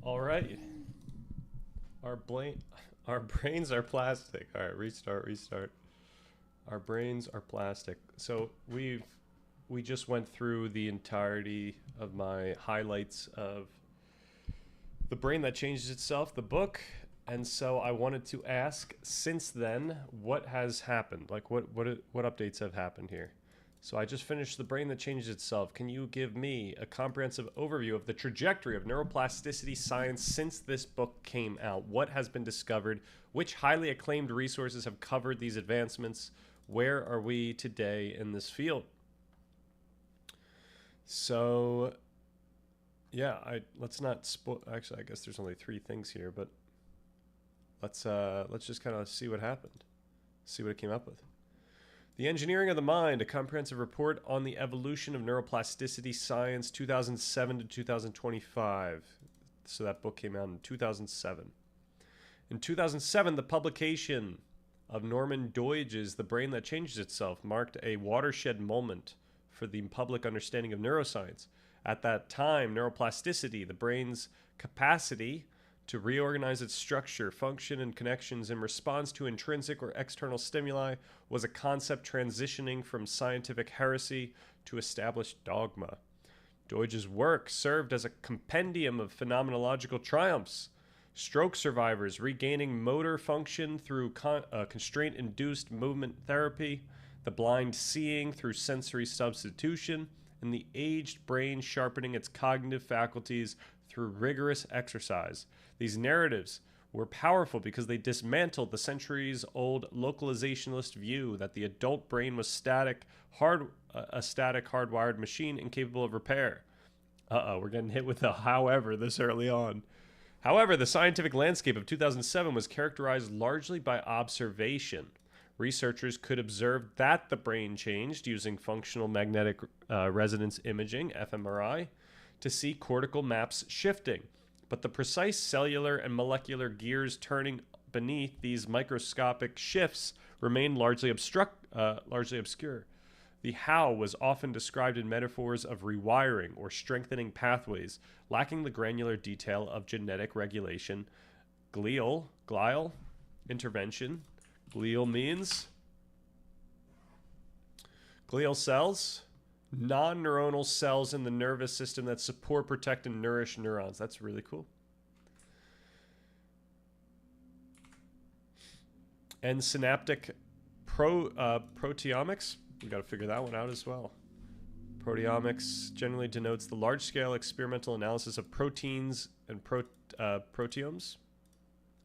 All right. Our brain, our brains are plastic. All right, restart, restart. Our brains are plastic. So we just went through the entirety of my highlights of The Brain That Changes Itself, the book. And so I wanted to ask, since then, what has happened? Like, what updates have happened here? So I just finished The Brain That Changes Itself. Can you give me a comprehensive overview of the trajectory of neuroplasticity science since this book came out? What has been discovered? Which highly acclaimed resources have covered these advancements? Where are we today in this field? So yeah, I let's not spoil. Actually, I guess there's only three things here, but let's just kind of see what happened, see what it came up with. The Engineering of the Mind, a comprehensive report on the evolution of neuroplasticity science, 2007 to 2025. So that book came out in 2007. In 2007, the publication of Norman Doidge's The Brain That Changes Itself marked a watershed moment for the public understanding of neuroscience. At that time, neuroplasticity, the brain's capacity to reorganize its structure, function, and connections in response to intrinsic or external stimuli, was a concept transitioning from scientific heresy to established dogma. Doidge's work served as a compendium of phenomenological triumphs. Stroke survivors regaining motor function through constraint induced movement therapy, the blind seeing through sensory substitution, and the aged brain sharpening its cognitive faculties through rigorous exercise. These narratives were powerful because they dismantled the centuries-old localizationist view that the adult brain was a static hardwired machine incapable of repair. We're getting hit with a however this early on. However, the scientific landscape of 2007 was characterized largely by observation. Researchers could observe that the brain changed using functional magnetic resonance imaging, fMRI, to see cortical maps shifting. But the precise cellular and molecular gears turning beneath these microscopic shifts remained largely obscure. The how was often described in metaphors of rewiring or strengthening pathways, lacking the granular detail of genetic regulation, glial intervention. Glial means glial cells, non-neuronal cells in the nervous system that support, protect, and nourish neurons. That's really cool. And synaptic proteomics. We got to figure that one out as well. Proteomics generally denotes the large-scale experimental analysis of proteins and proteomes.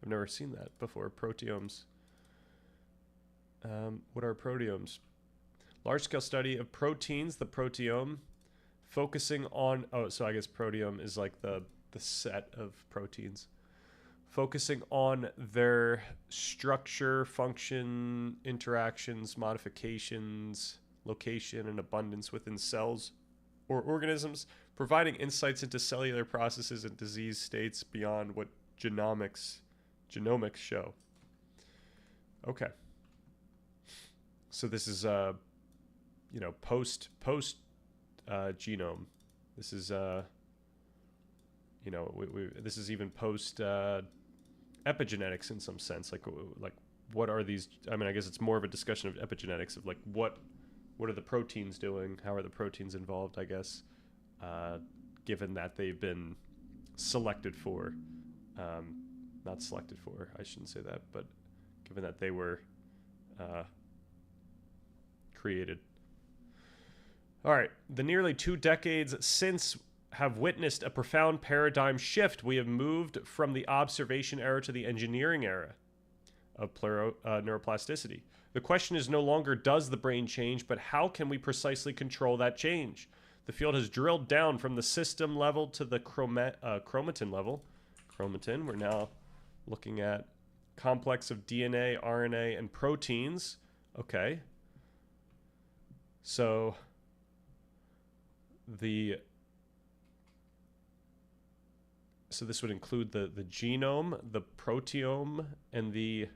I've never seen that before. Proteomes. What are proteomes? Large-scale study of proteins, the proteome, focusing on... Oh, so I guess proteome is like the set of proteins. Focusing on their structure, function, interactions, modifications, location, and abundance within cells or organisms, providing insights into cellular processes and disease states beyond what genomics show. Okay. So this is post genome. This is this is even post epigenetics in some sense. Like what are these? I mean, I guess it's more of a discussion of epigenetics of like what are the proteins doing? How are the proteins involved? I guess, given that they've been selected for, not selected for. I shouldn't say that, but given that they were created. All right, the nearly 2 decades since have witnessed a profound paradigm shift. We have moved from the observation era to the engineering era of neuroplasticity. The question is no longer does the brain change, but how can we precisely control that change? The field has drilled down from the system level to the chromatin level. Chromatin, we're now looking at complex of DNA, RNA, and proteins. Okay. So this would include the genome, the proteome, and the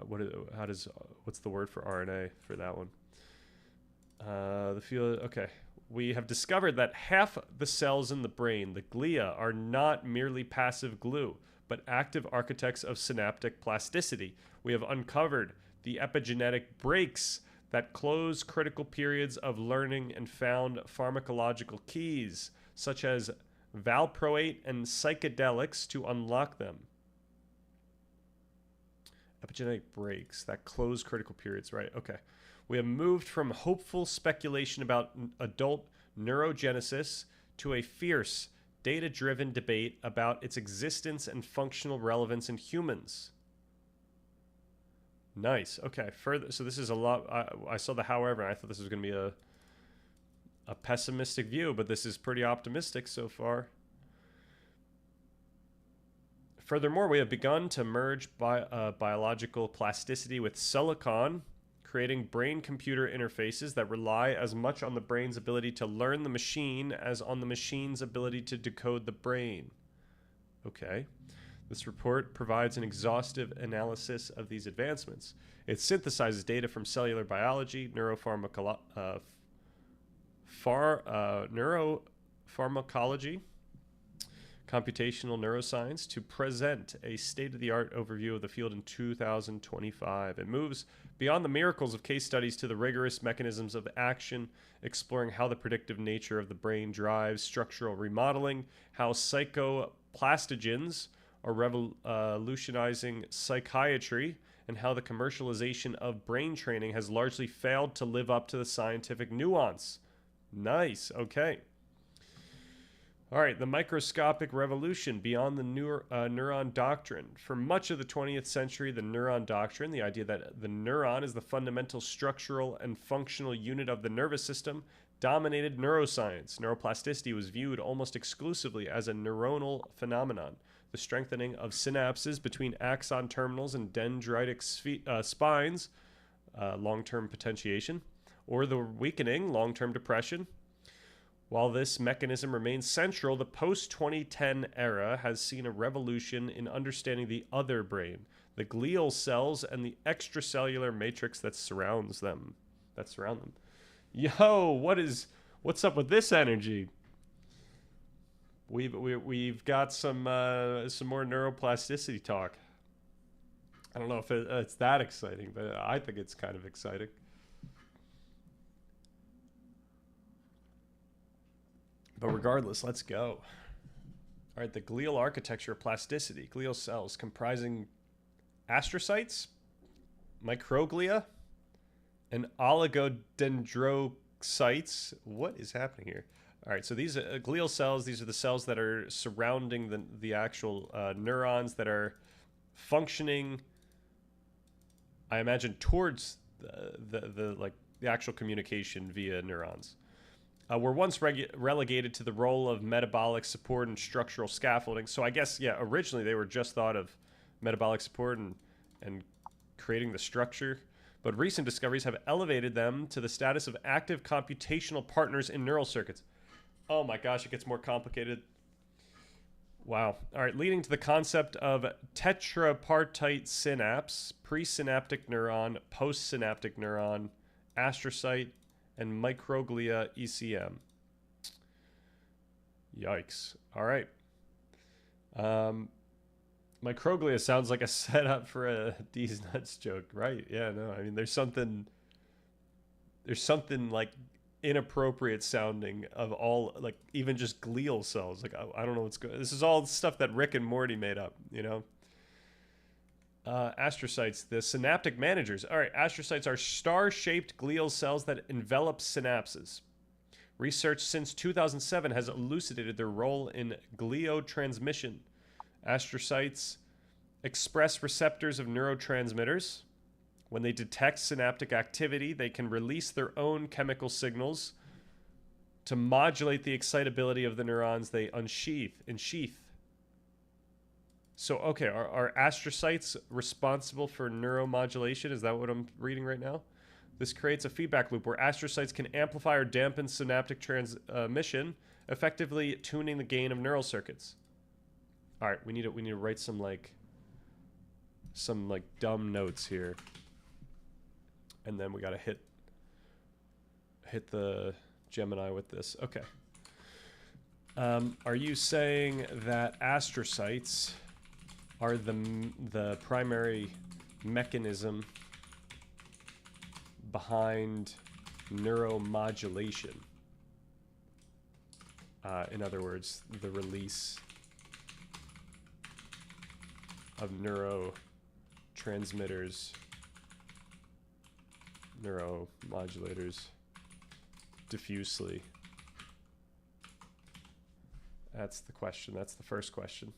what's the word for RNA for that one? The field. Okay, we have discovered that half the cells in the brain, the glia, are not merely passive glue, but active architects of synaptic plasticity. We have uncovered the epigenetic brakes that close critical periods of learning and found pharmacological keys, such as valproate and psychedelics, to unlock them. Epigenetic brakes that close critical periods, right? Okay. We have moved from hopeful speculation about adult neurogenesis to a fierce, data-driven debate about its existence and functional relevance in humans. Nice. Okay. Further, so this is a lot. I saw the however, and I thought this was going to be a pessimistic view, but this is pretty optimistic so far. Furthermore, we have begun to merge biological plasticity with silicon, creating brain-computer interfaces that rely as much on the brain's ability to learn the machine as on the machine's ability to decode the brain. Okay. This report provides an exhaustive analysis of these advancements. It synthesizes data from cellular biology, neuropharmacology, computational neuroscience to present a state-of-the-art overview of the field in 2025. It moves beyond the miracles of case studies to the rigorous mechanisms of action, exploring how the predictive nature of the brain drives structural remodeling, how psychoplastogens are revolutionizing psychiatry, and how the commercialization of brain training has largely failed to live up to the scientific nuance. Nice. Okay. All right, the microscopic revolution beyond the neuron doctrine. For much of the 20th century, the neuron doctrine, the idea that the neuron is the fundamental structural and functional unit of the nervous system, dominated neuroscience. Neuroplasticity was viewed almost exclusively as a neuronal phenomenon. The strengthening of synapses between axon terminals and dendritic spines, long-term potentiation, or the weakening, long-term depression. While this mechanism remains central, the post-2010 era has seen a revolution in understanding the other brain, the glial cells, and the extracellular matrix that surround them. Yo, what's up with this energy? We've got some more neuroplasticity talk. I don't know if it's that exciting, but I think it's kind of exciting. But regardless, let's go. All right, the glial architecture of plasticity. Glial cells comprising astrocytes, microglia, and oligodendrocytes. What is happening here? All right, so these glial cells, these are the cells that are surrounding the actual neurons that are functioning, I imagine, towards the actual communication via neurons. Were once relegated to the role of metabolic support and structural scaffolding. So I guess, yeah, originally they were just thought of metabolic support and creating the structure. But recent discoveries have elevated them to the status of active computational partners in neural circuits. Oh my gosh, it gets more complicated. Wow. All right, leading to the concept of tetrapartite synapse, presynaptic neuron, postsynaptic neuron, astrocyte, and microglia ECM. Yikes. All right. Microglia sounds like a setup for a D's Nuts joke, right? Yeah, no, I mean, there's something like inappropriate sounding of all, like, even just glial cells. Like, I don't know what's going. This is all stuff that Rick and Morty made up, you know? Astrocytes, the synaptic managers. All right, astrocytes are star-shaped glial cells that envelop synapses. Research since 2007 has elucidated their role in gliotransmission. Astrocytes express receptors of neurotransmitters. When they detect synaptic activity, they can release their own chemical signals to modulate the excitability of the neurons they ensheath. So, okay, are astrocytes responsible for neuromodulation? Is that what I'm reading right now? This creates a feedback loop where astrocytes can amplify or dampen synaptic transmission, effectively tuning the gain of neural circuits. All right, we need to write some dumb notes here, and then we gotta hit the Gemini with this. Okay. Are you saying that astrocytes are the primary mechanism behind neuromodulation? In other words, the release of neurotransmitters, neuromodulators diffusely. That's the question. That's the first question.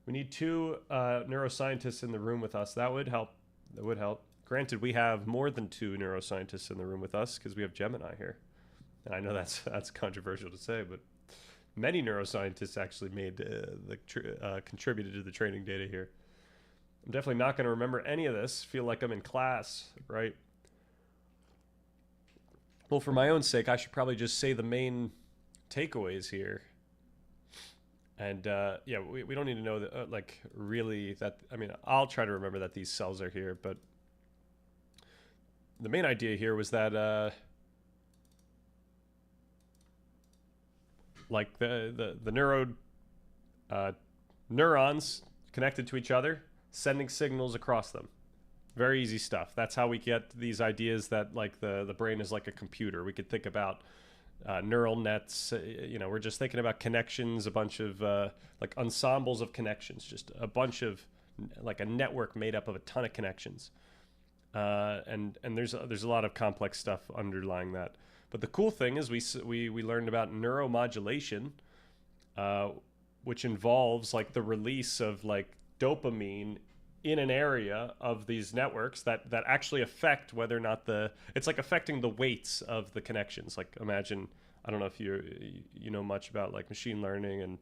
We need 2 neuroscientists in the room with us. That would help. That would help. Granted, we have more than 2 neuroscientists in the room with us because we have Gemini here. And I know that's controversial to say, but many neuroscientists actually made contributed to the training data here. I'm definitely not going to remember any of this. Feel like I'm in class, right? Well, for my own sake, I should probably just say the main takeaways here. And yeah, we don't need to know that, like, really that. I mean, I'll try to remember that these cells are here, but the main idea here was that like the neurons connected to each other, sending signals across them. Very easy stuff. That's how we get these ideas that like the brain is like a computer. We could think about neural nets. You know, we're just thinking about connections, a bunch of like ensembles of connections, just a bunch of like a network made up of a ton of connections. And there's a lot of complex stuff underlying that. But the cool thing is we learned about neuromodulation, which involves like the release of like dopamine in an area of these networks that actually affect whether or not it's like affecting the weights of the connections. Like imagine, I don't know if you know much about like machine learning and,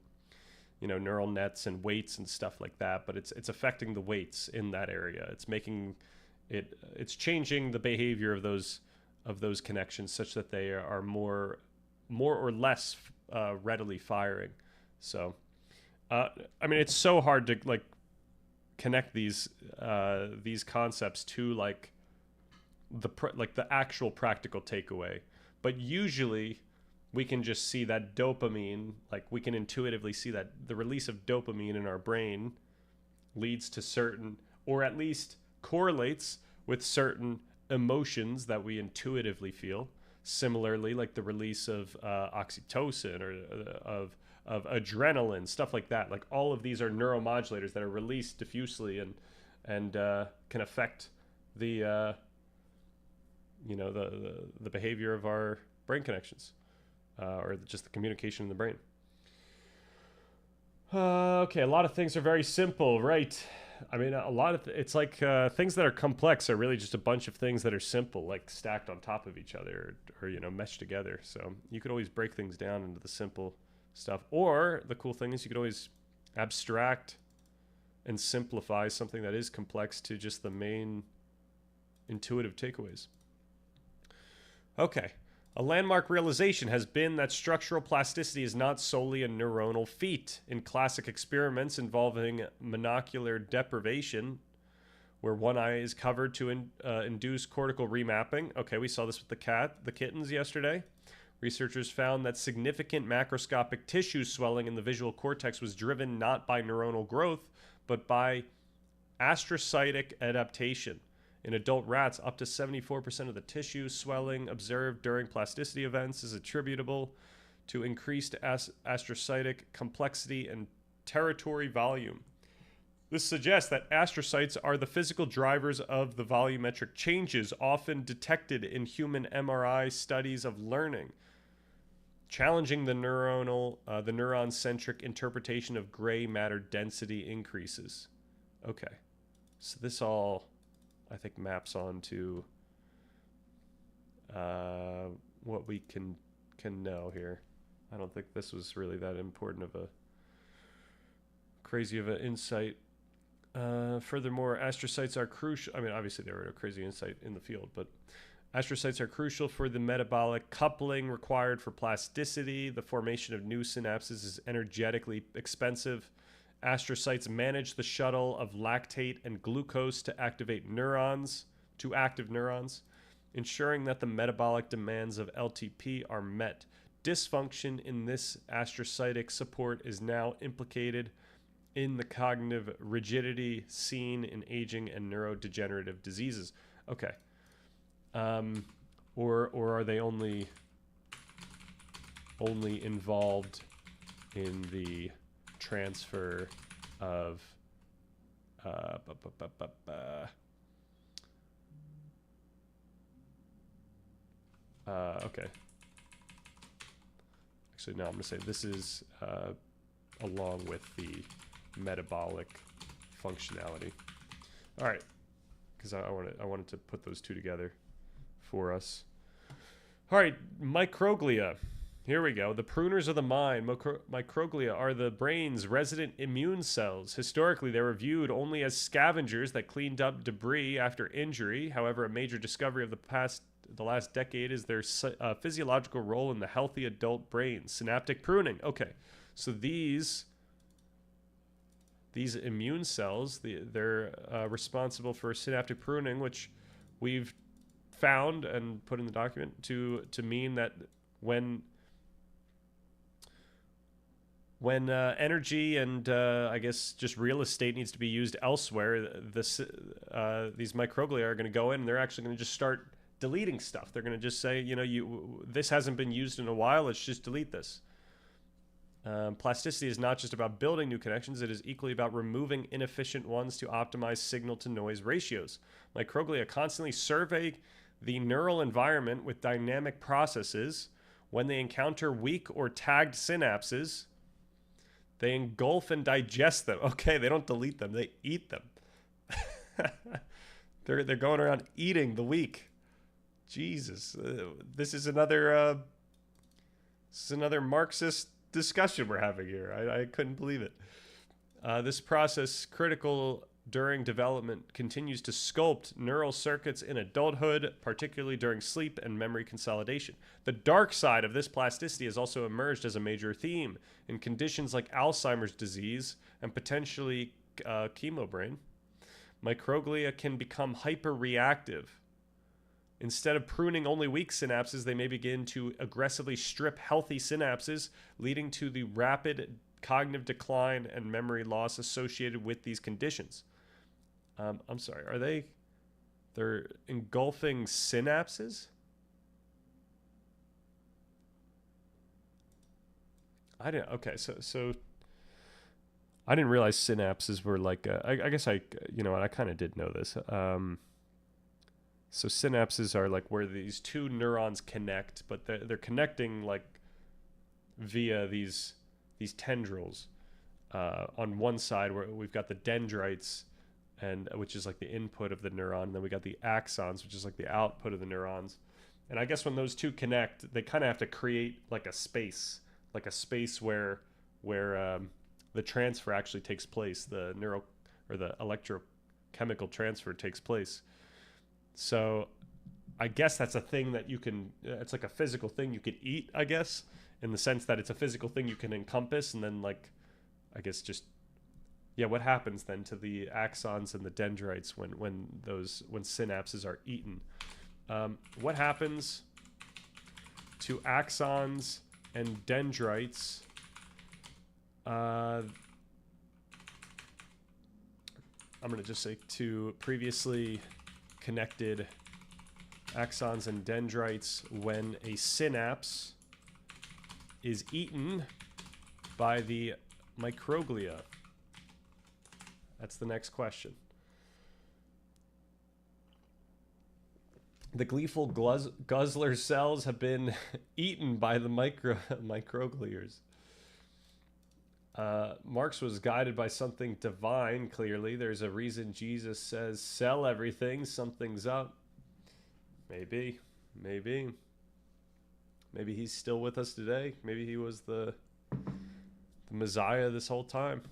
you know, neural nets and weights and stuff like that, but it's affecting the weights in that area. It's making it's changing the behavior of those connections such that they are more or less readily firing. So I mean, it's so hard to like connect these concepts to like the actual practical takeaway, but usually we can just see that dopamine, like we can intuitively see that the release of dopamine in our brain leads to certain, or at least correlates with certain emotions that we intuitively feel. Similarly, like the release of oxytocin or of adrenaline, stuff like that. Like all of these are neuromodulators that are released diffusely and can affect the you know, the behavior of our brain connections, or just the communication in the brain. Okay, a lot of things are very simple, right? I mean, a lot of it's like things that are complex are really just a bunch of things that are simple, like stacked on top of each other, or you know, meshed together. So you could always break things down into the simple stuff. Or the cool thing is you could always abstract and simplify something that is complex to just the main intuitive takeaways. Okay. A landmark realization has been that structural plasticity is not solely a neuronal feat. In classic experiments involving monocular deprivation, where one eye is covered to induce cortical remapping. Okay, we saw this with the kittens yesterday. Researchers found that significant macroscopic tissue swelling in the visual cortex was driven not by neuronal growth, but by astrocytic adaptation. In adult rats, up to 74% of the tissue swelling observed during plasticity events is attributable to increased astrocytic complexity and territory volume. This suggests that astrocytes are the physical drivers of the volumetric changes often detected in human MRI studies of learning, challenging the neuron-centric interpretation of gray matter density increases. Okay, so this all, I think, maps onto what we can know here. I don't think this was really that important of a crazy of an insight. Furthermore, astrocytes are crucial. I mean, obviously they were a crazy insight in the field, but astrocytes are crucial for the metabolic coupling required for plasticity. The formation of new synapses is energetically expensive. Astrocytes manage the shuttle of lactate and glucose to active neurons. ensuring that the metabolic demands of LTP are met. Dysfunction in this astrocytic support is now implicated in the cognitive rigidity seen in aging and neurodegenerative diseases. Okay. Or are they only involved in the transfer of okay. Actually, no, I'm going to say this is along with the metabolic functionality. All right, because I wanted to put those two together for us. All right, microglia. Here we go. The pruners of the mind. Microglia are the brain's resident immune cells. Historically, they were viewed only as scavengers that cleaned up debris after injury. However, a major discovery of the last decade is their physiological role in the healthy adult brain. Synaptic pruning. Okay, so these immune cells, they're responsible for synaptic pruning, which we've found and put in the document to mean that when energy and I guess just real estate needs to be used elsewhere, these microglia are going to go in and they're actually going to just start deleting stuff. They're going to just say, this hasn't been used in a while, let's just delete this. Plasticity is not just about building new connections, it is equally about removing inefficient ones to optimize signal-to-noise ratios. Microglia constantly survey the neural environment with dynamic processes. When they encounter weak or tagged synapses, they engulf and digest them. Okay, they don't delete them, they eat them. They're going around eating the weak. Jesus, this is another Marxist discussion we're having here. I couldn't believe it. This process, critical during development, continues to sculpt neural circuits in adulthood, particularly during sleep and memory consolidation. The dark side of this plasticity has also emerged as a major theme in conditions like Alzheimer's disease and potentially chemobrain. Microglia can become hyperreactive. Instead of pruning only weak synapses, they may begin to aggressively strip healthy synapses, leading to the rapid cognitive decline and memory loss associated with these conditions. I'm sorry, they're engulfing synapses? Okay, so I didn't realize synapses were like, I guess I kind of did know this. So synapses are like where these two neurons connect, but they're connecting like via these tendrils. On one side, where we've got the dendrites, and which is like the input of the neuron, and then we got the axons, which is like the output of the neurons. And I guess when those two connect, they kind of have to create like a space where the transfer actually takes place, the electrochemical transfer takes place. So I guess that's a thing that you can, it's like a physical thing you could eat, I guess, in the sense that it's a physical thing you can encompass, and then like, I guess just, yeah, what happens then to the axons and the dendrites when synapses are eaten? What happens to axons and dendrites? I'm going to just say to previously connected axons and dendrites when a synapse is eaten by the microglia. That's the next question. The gleeful guzzler cells have been eaten by the microglias. Marx was guided by something divine, clearly. There's a reason Jesus says, sell everything, something's up. Maybe he's still with us today. Maybe he was the Messiah this whole time.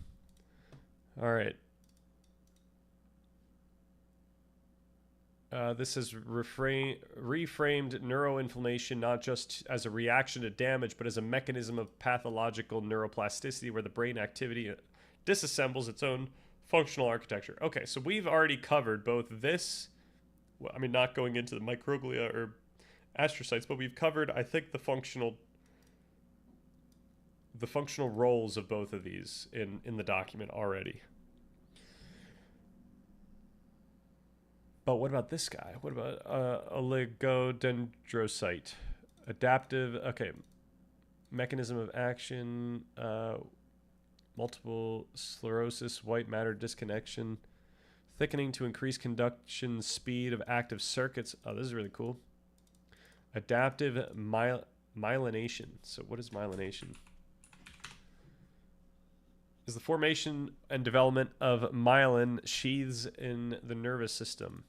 All right. This has reframed neuroinflammation not just as a reaction to damage, but as a mechanism of pathological neuroplasticity where the brain activity disassembles its own functional architecture. Okay, so we've already covered both this well, I mean, not going into the microglia or astrocytes, but we've covered, I think, the functional roles of both of these in the document already. But what about this guy? What about oligodendrocyte? Adaptive, okay. Mechanism of action, multiple sclerosis, white matter disconnection, thickening to increase conduction speed of active circuits. Oh, this is really cool. Adaptive myelination. So what is myelination? Is the formation and development of myelin sheaths in the nervous system.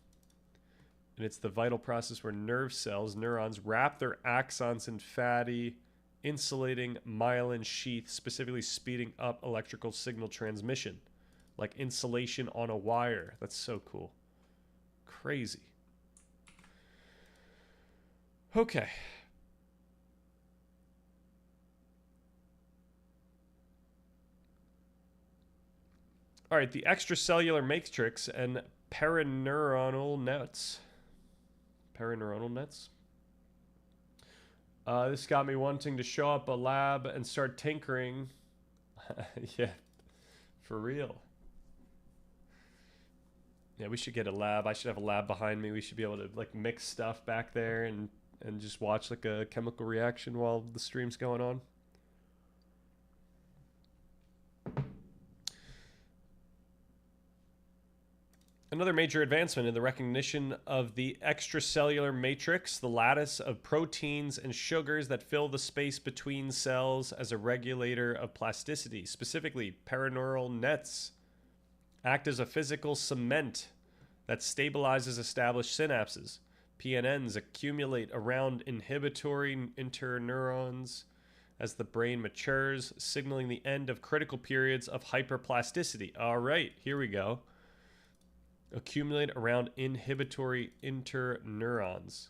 And it's the vital process where nerve cells, neurons, wrap their axons in fatty, insulating myelin sheath, specifically speeding up electrical signal transmission, like insulation on a wire. That's so cool. Crazy. Okay. All right, the extracellular matrix and perineuronal nets. Perineuronal nets. This got me wanting to show up a lab and start tinkering. Yeah, for real. Yeah, we should get a lab. I should have a lab behind me. We should be able to like mix stuff back there and just watch like a chemical reaction while the stream's going on. Another major advancement in the recognition of the extracellular matrix, the lattice of proteins and sugars that fill the space between cells as a regulator of plasticity. Specifically, perineural nets act as a physical cement that stabilizes established synapses. PNNs accumulate around inhibitory interneurons as the brain matures, signaling the end of critical periods of hyperplasticity. All right, here we go. Accumulate around inhibitory interneurons.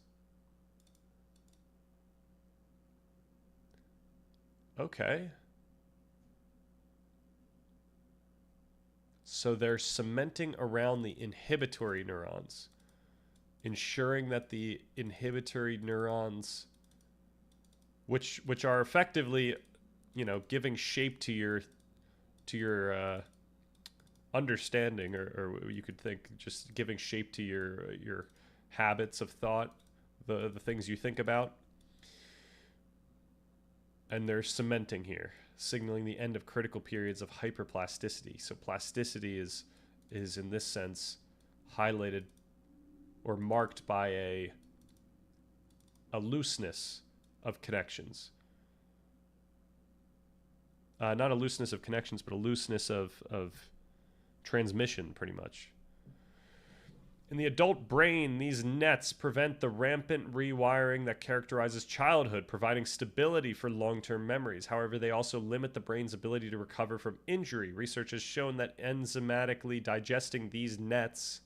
Okay. So they're cementing around the inhibitory neurons, ensuring that the inhibitory neurons, which are effectively, you know, giving shape to your understanding, or you could think just giving shape to your habits of thought, the things you think about. And they're cementing here, signaling the end of critical periods of hyperplasticity. So plasticity is in this sense highlighted or marked by a looseness of connections. Not a looseness of connections, but a looseness of transmission, pretty much. In the adult brain, these nets prevent the rampant rewiring that characterizes childhood, providing stability for long-term memories. However, they also limit the brain's ability to recover from injury. Research has shown that enzymatically digesting these nets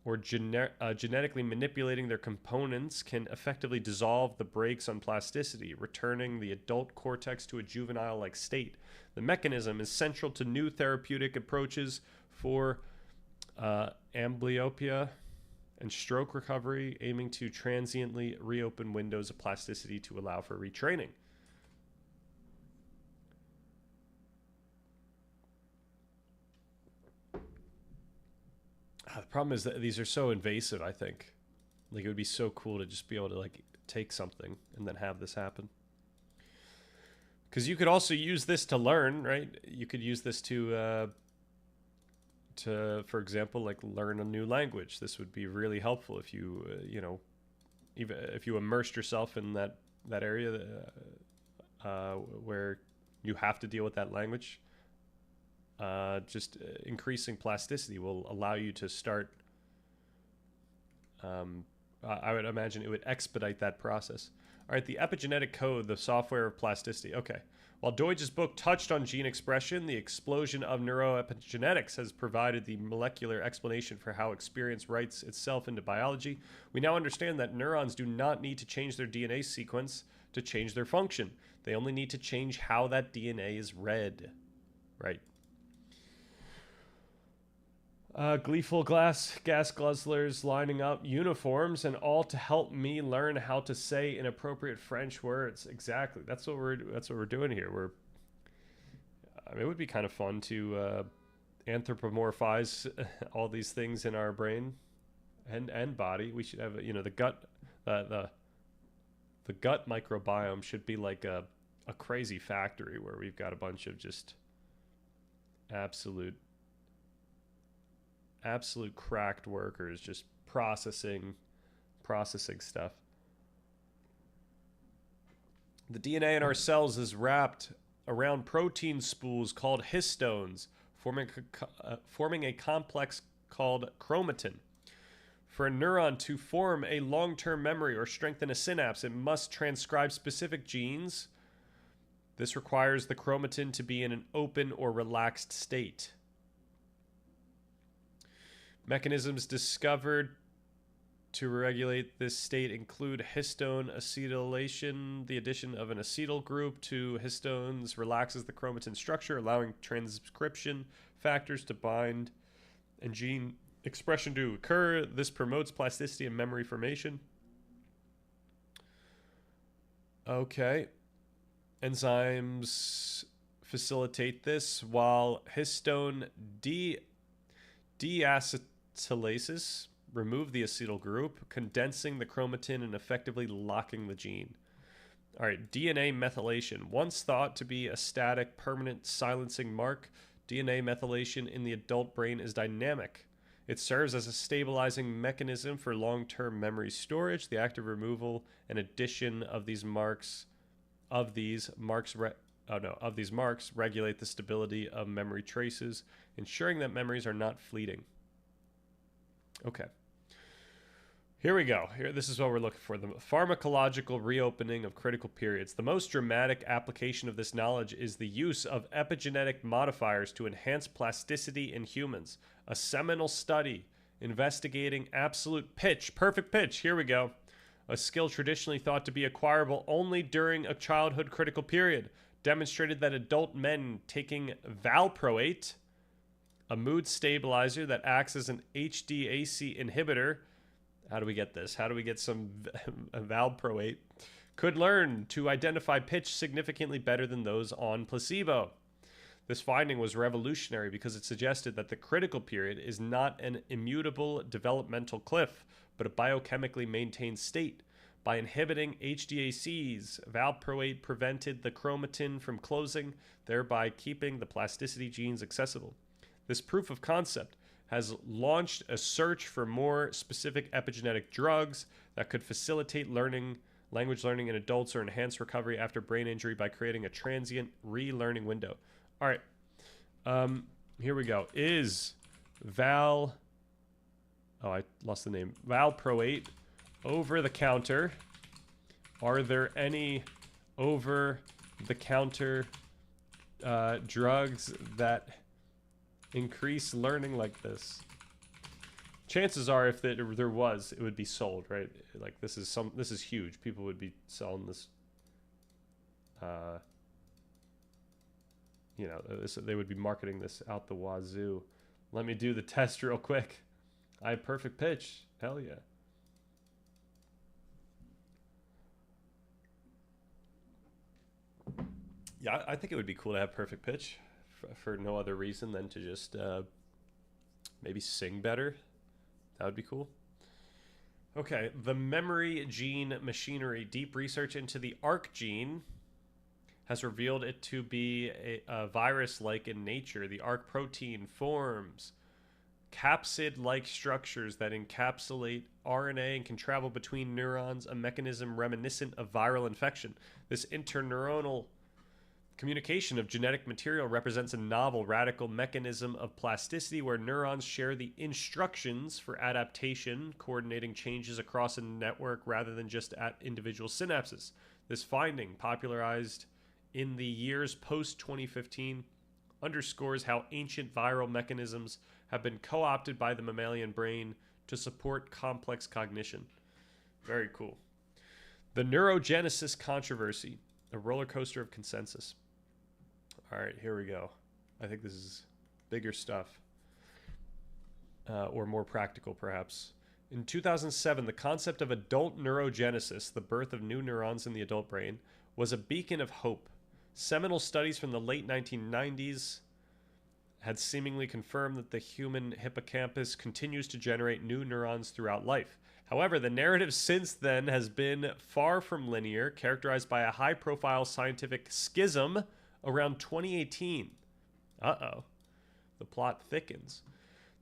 or genetically manipulating their components can effectively dissolve the brakes on plasticity, returning the adult cortex to a juvenile-like state. The mechanism is central to new therapeutic approaches for amblyopia and stroke recovery, aiming to transiently reopen windows of plasticity to allow for retraining. The problem is that these are so invasive, I think. Like, it would be so cool to just be able to, like, take something and then have this happen. Because you could also use this to learn, right? You could use this to, for example, like, learn a new language. This would be really helpful if you, you know, even if you immersed yourself in that area where you have to deal with that language. Just increasing plasticity will allow you to start. I would imagine it would expedite that process. All right, the epigenetic code, the software of plasticity. Okay. While Deutsch's book touched on gene expression, the explosion of neuroepigenetics has provided the molecular explanation for how experience writes itself into biology. We now understand that neurons do not need to change their DNA sequence to change their function. They only need to change how that DNA is read. Right. Gleeful gas guzzlers lining up uniforms and all to help me learn how to say inappropriate French words. Exactly. That's what we're doing here. I mean, it would be kind of fun to anthropomorphize all these things in our brain and body. We should have, the gut, the gut microbiome should be like a crazy factory where we've got a bunch of just absolute cracked workers just processing stuff. The DNA in our cells is wrapped around protein spools called histones, forming a complex called chromatin. For a neuron to form a long-term memory or strengthen a synapse, it must transcribe specific genes. This requires the chromatin to be in an open or relaxed state. Mechanisms discovered to regulate this state include histone acetylation. The addition of an acetyl group to histones relaxes the chromatin structure, allowing transcription factors to bind and gene expression to occur. This promotes plasticity and memory formation. Okay. Enzymes facilitate this, while histone deacetylases remove the acetyl group, condensing the chromatin and effectively locking the gene. All right, DNA methylation. Once thought to be a static, permanent silencing mark, DNA methylation in the adult brain is dynamic. It serves as a stabilizing mechanism for long-term memory storage. The active removal and addition of these marks regulate the stability of memory traces, ensuring that memories are not fleeting. Okay. Here we go. This is what we're looking for. The pharmacological reopening of critical periods. The most dramatic application of this knowledge is the use of epigenetic modifiers to enhance plasticity in humans. A seminal study investigating absolute pitch, perfect pitch, here we go. A skill traditionally thought to be acquirable only during a childhood critical period, demonstrated that adult men taking valproate, a mood stabilizer that acts as an HDAC inhibitor. How do we get this? How do we get some valproate? Could learn to identify pitch significantly better than those on placebo. This finding was revolutionary because it suggested that the critical period is not an immutable developmental cliff, but a biochemically maintained state. By inhibiting HDACs, valproate prevented the chromatin from closing, thereby keeping the plasticity genes accessible. This proof of concept has launched a search for more specific epigenetic drugs that could facilitate language learning in adults or enhance recovery after brain injury by creating a transient relearning window. All right. Here we go. Is I lost the name. Valproate over the counter. Are there any over the counter drugs that increase learning like this? Chances are, if there was, it would be sold, right? Like this is huge. People would be selling this. They would be marketing this out the wazoo. Let me do the test real quick. I have perfect pitch. Hell yeah. Yeah, I think it would be cool to have perfect pitch for no other reason than to just maybe sing better. That would be cool. Okay, the memory gene machinery. Deep research into the ARC gene has revealed it to be a virus-like in nature. The ARC protein forms capsid-like structures that encapsulate RNA and can travel between neurons, a mechanism reminiscent of viral infection. This interneuronal communication of genetic material represents a novel radical mechanism of plasticity where neurons share the instructions for adaptation, coordinating changes across a network rather than just at individual synapses. This finding, popularized in the years post-2015, underscores how ancient viral mechanisms have been co-opted by the mammalian brain to support complex cognition. Very cool. The neurogenesis controversy, a roller coaster of consensus. All right, here we go. I think this is bigger stuff. or more practical, perhaps. In 2007, the concept of adult neurogenesis, the birth of new neurons in the adult brain, was a beacon of hope. Seminal studies from the late 1990s had seemingly confirmed that the human hippocampus continues to generate new neurons throughout life. However, the narrative since then has been far from linear, characterized by a high-profile scientific schism around 2018. Uh-oh. The plot thickens.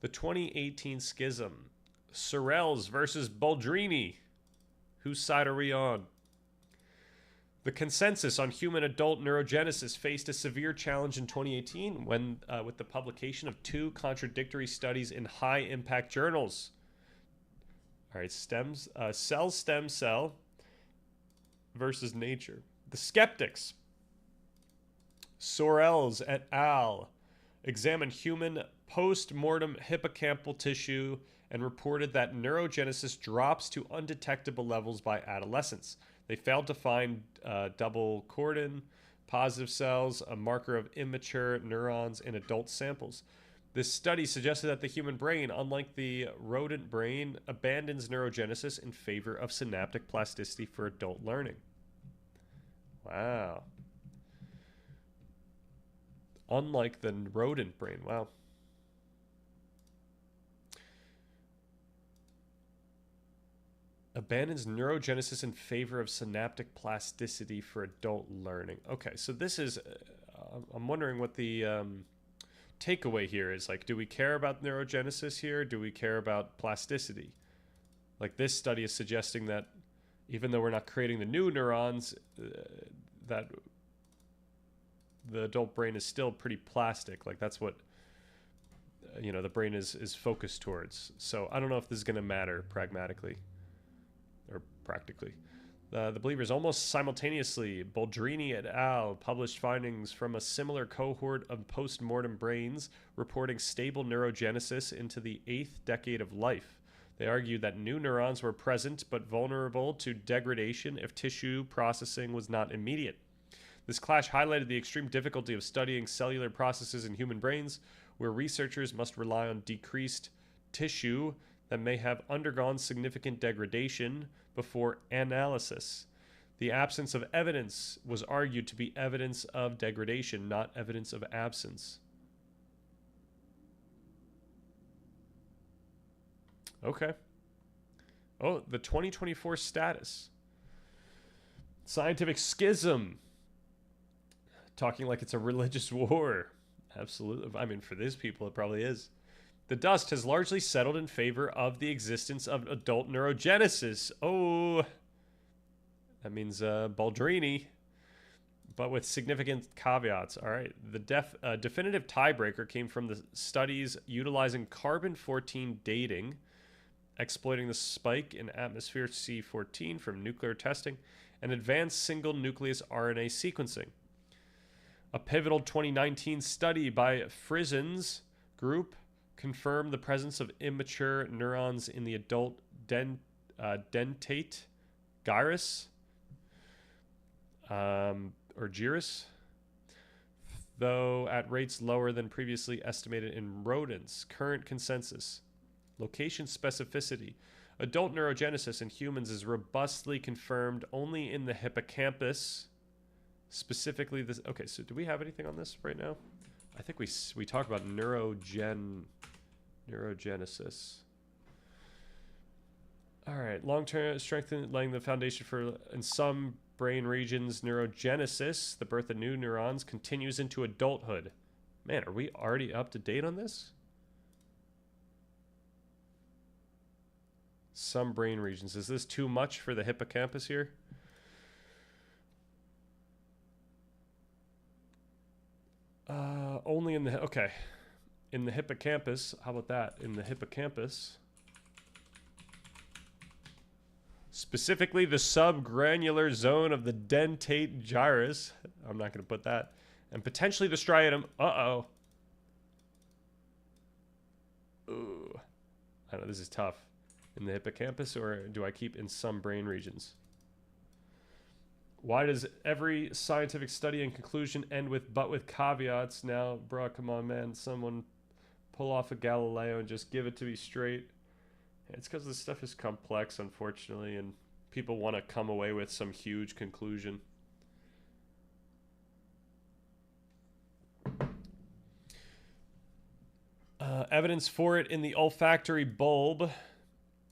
The 2018 schism. Sorrells versus Baldrini. Whose side are we on? The consensus on human adult neurogenesis faced a severe challenge in 2018 when, with the publication of 2 contradictory studies in high-impact journals. All right, Cell Stem Cell versus Nature. The skeptics, Sorrells et al., examined human post-mortem hippocampal tissue and reported that neurogenesis drops to undetectable levels by adolescence. They failed to find double cordon positive cells, a marker of immature neurons in adult samples. This study suggested that the human brain, unlike the rodent brain, abandons neurogenesis in favor of synaptic plasticity for adult learning. Wow. Unlike the rodent brain. Wow. Abandons neurogenesis in favor of synaptic plasticity for adult learning. Okay, so this is... I'm wondering what the takeaway here is. Like, do we care about neurogenesis here? Do we care about plasticity? Like, this study is suggesting that even though we're not creating the new neurons, that the adult brain is still pretty plastic. Like, that's what, the brain is focused towards. So I don't know if this is going to matter pragmatically or practically. The believers almost simultaneously, Baldrini et al. Published findings from a similar cohort of post-mortem brains reporting stable neurogenesis into the 8th decade of life. They argued that new neurons were present but vulnerable to degradation if tissue processing was not immediate. This clash highlighted the extreme difficulty of studying cellular processes in human brains, where researchers must rely on decreased tissue that may have undergone significant degradation before analysis. The absence of evidence was argued to be evidence of degradation, not evidence of absence. Okay. Oh, the 2024 status. Scientific schism. Talking like it's a religious war. Absolutely. I mean, for these people, it probably is. The dust has largely settled in favor of the existence of adult neurogenesis. Oh, that means Baldrini, but with significant caveats. All right. The definitive tiebreaker came from the studies utilizing carbon-14 dating, exploiting the spike in atmosphere C14 from nuclear testing, and advanced single nucleus RNA sequencing. A pivotal 2019 study by Frison's group confirmed the presence of immature neurons in the adult dentate gyrus, or gyrus, though at rates lower than previously estimated in rodents. Current consensus. Location specificity. Adult neurogenesis in humans is robustly confirmed only in the hippocampus. Specifically this... Okay, so do we have anything on this right now? I think we talk about neurogenesis. All right, long-term strengthening, laying the foundation for, in some brain regions, neurogenesis, the birth of new neurons, continues into adulthood. Man, are we already up to date on this? Some brain regions. Is this too much for the hippocampus here? Only in the... Okay. In the hippocampus. How about that? In the hippocampus. Specifically the subgranular zone of the dentate gyrus. I'm not going to put that. And potentially the striatum. Uh-oh. Ooh. I don't know. This is tough. In the hippocampus, or do I keep in some brain regions? Why does every scientific study and conclusion end with "but with caveats"? Now, bro, come on, man. Someone pull off a Galileo and just give it to me straight. It's because this stuff is complex, unfortunately, and people want to come away with some huge conclusion. Evidence for it in the olfactory bulb,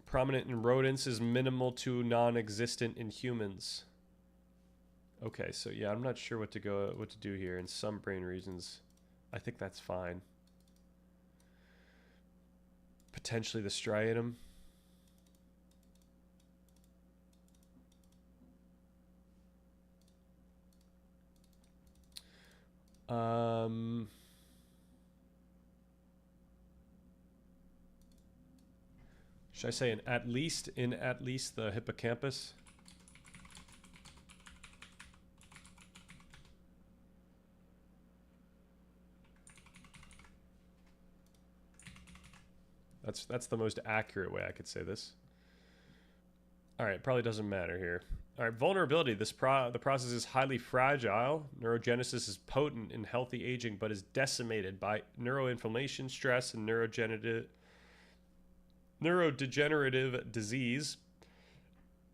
prominent in rodents, is minimal to non-existent in humans. Okay, so yeah, I'm not sure what to do here. In some brain regions, I think that's fine. Potentially the striatum. Should I say at least the hippocampus? That's the most accurate way I could say this. All right, probably doesn't matter here. All right, vulnerability. The process is highly fragile. Neurogenesis is potent in healthy aging, but is decimated by neuroinflammation, stress, and neurodegenerative disease.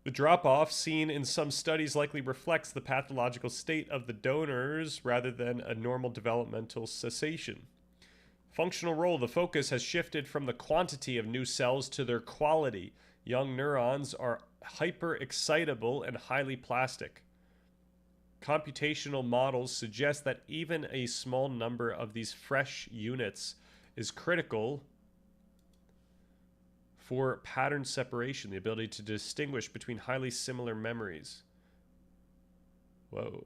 The drop-off seen in some studies likely reflects the pathological state of the donors rather than a normal developmental cessation. Functional role. The focus has shifted from the quantity of new cells to their quality. Young neurons are hyper-excitable and highly plastic. Computational models suggest that even a small number of these fresh units is critical for pattern separation, the ability to distinguish between highly similar memories. Whoa.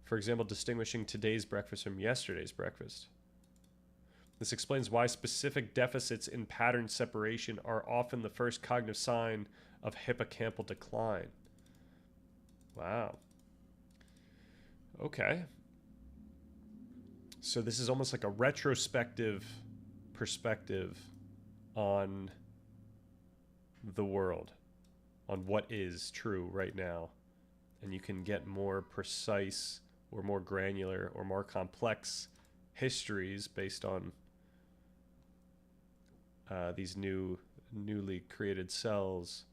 For example, distinguishing today's breakfast from yesterday's breakfast. This explains why specific deficits in pattern separation are often the first cognitive sign of hippocampal decline. Wow. Okay. So this is almost like a retrospective perspective on the world, on what is true right now. And you can get more precise or more granular or more complex histories based on these newly created cells.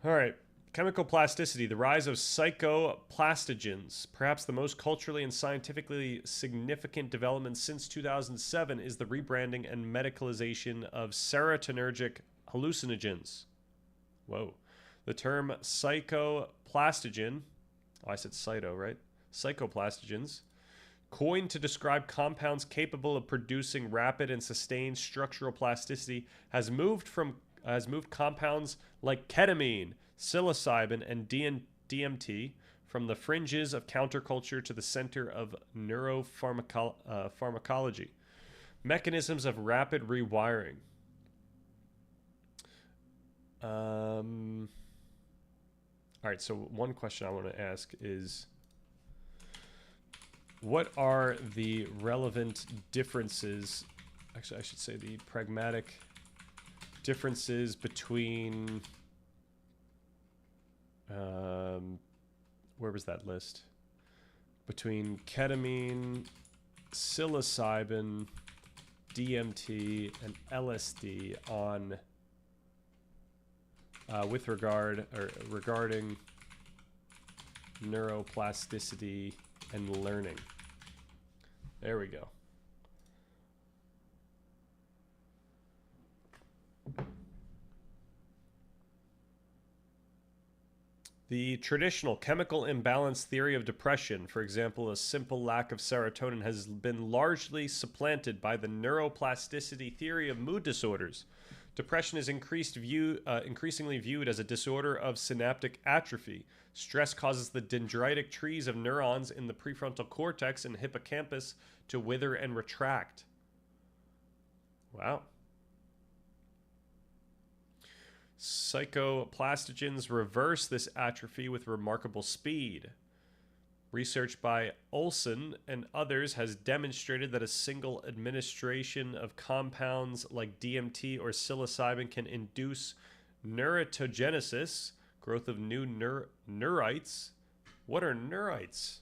All right. Chemical plasticity, the rise of psychoplastogens. Perhaps the most culturally and scientifically significant development since 2007 is the rebranding and medicalization of serotonergic hallucinogens. Whoa. The term psychoplastogen, I said cyto, right? Psychoplastogens, coined to describe compounds capable of producing rapid and sustained structural plasticity, has moved compounds like ketamine, psilocybin, and DMT from the fringes of counterculture to the center of neuropharmacology. Mechanisms of rapid rewiring. All right, so one question I want to ask is, what are the relevant differences, actually I should say the pragmatic differences between, where was that list? Between ketamine, psilocybin, DMT, and LSD on, regarding neuroplasticity and learning. There we go. The traditional chemical imbalance theory of depression, for example, a simple lack of serotonin, has been largely supplanted by the neuroplasticity theory of mood disorders. Depression is increasingly viewed as a disorder of synaptic atrophy. Stress causes the dendritic trees of neurons in the prefrontal cortex and hippocampus to wither and retract. Wow. Psychoplastogens reverse this atrophy with remarkable speed. Research by Olson and others has demonstrated that a single administration of compounds like DMT or psilocybin can induce neurotogenesis, growth of new neurites. What are neurites?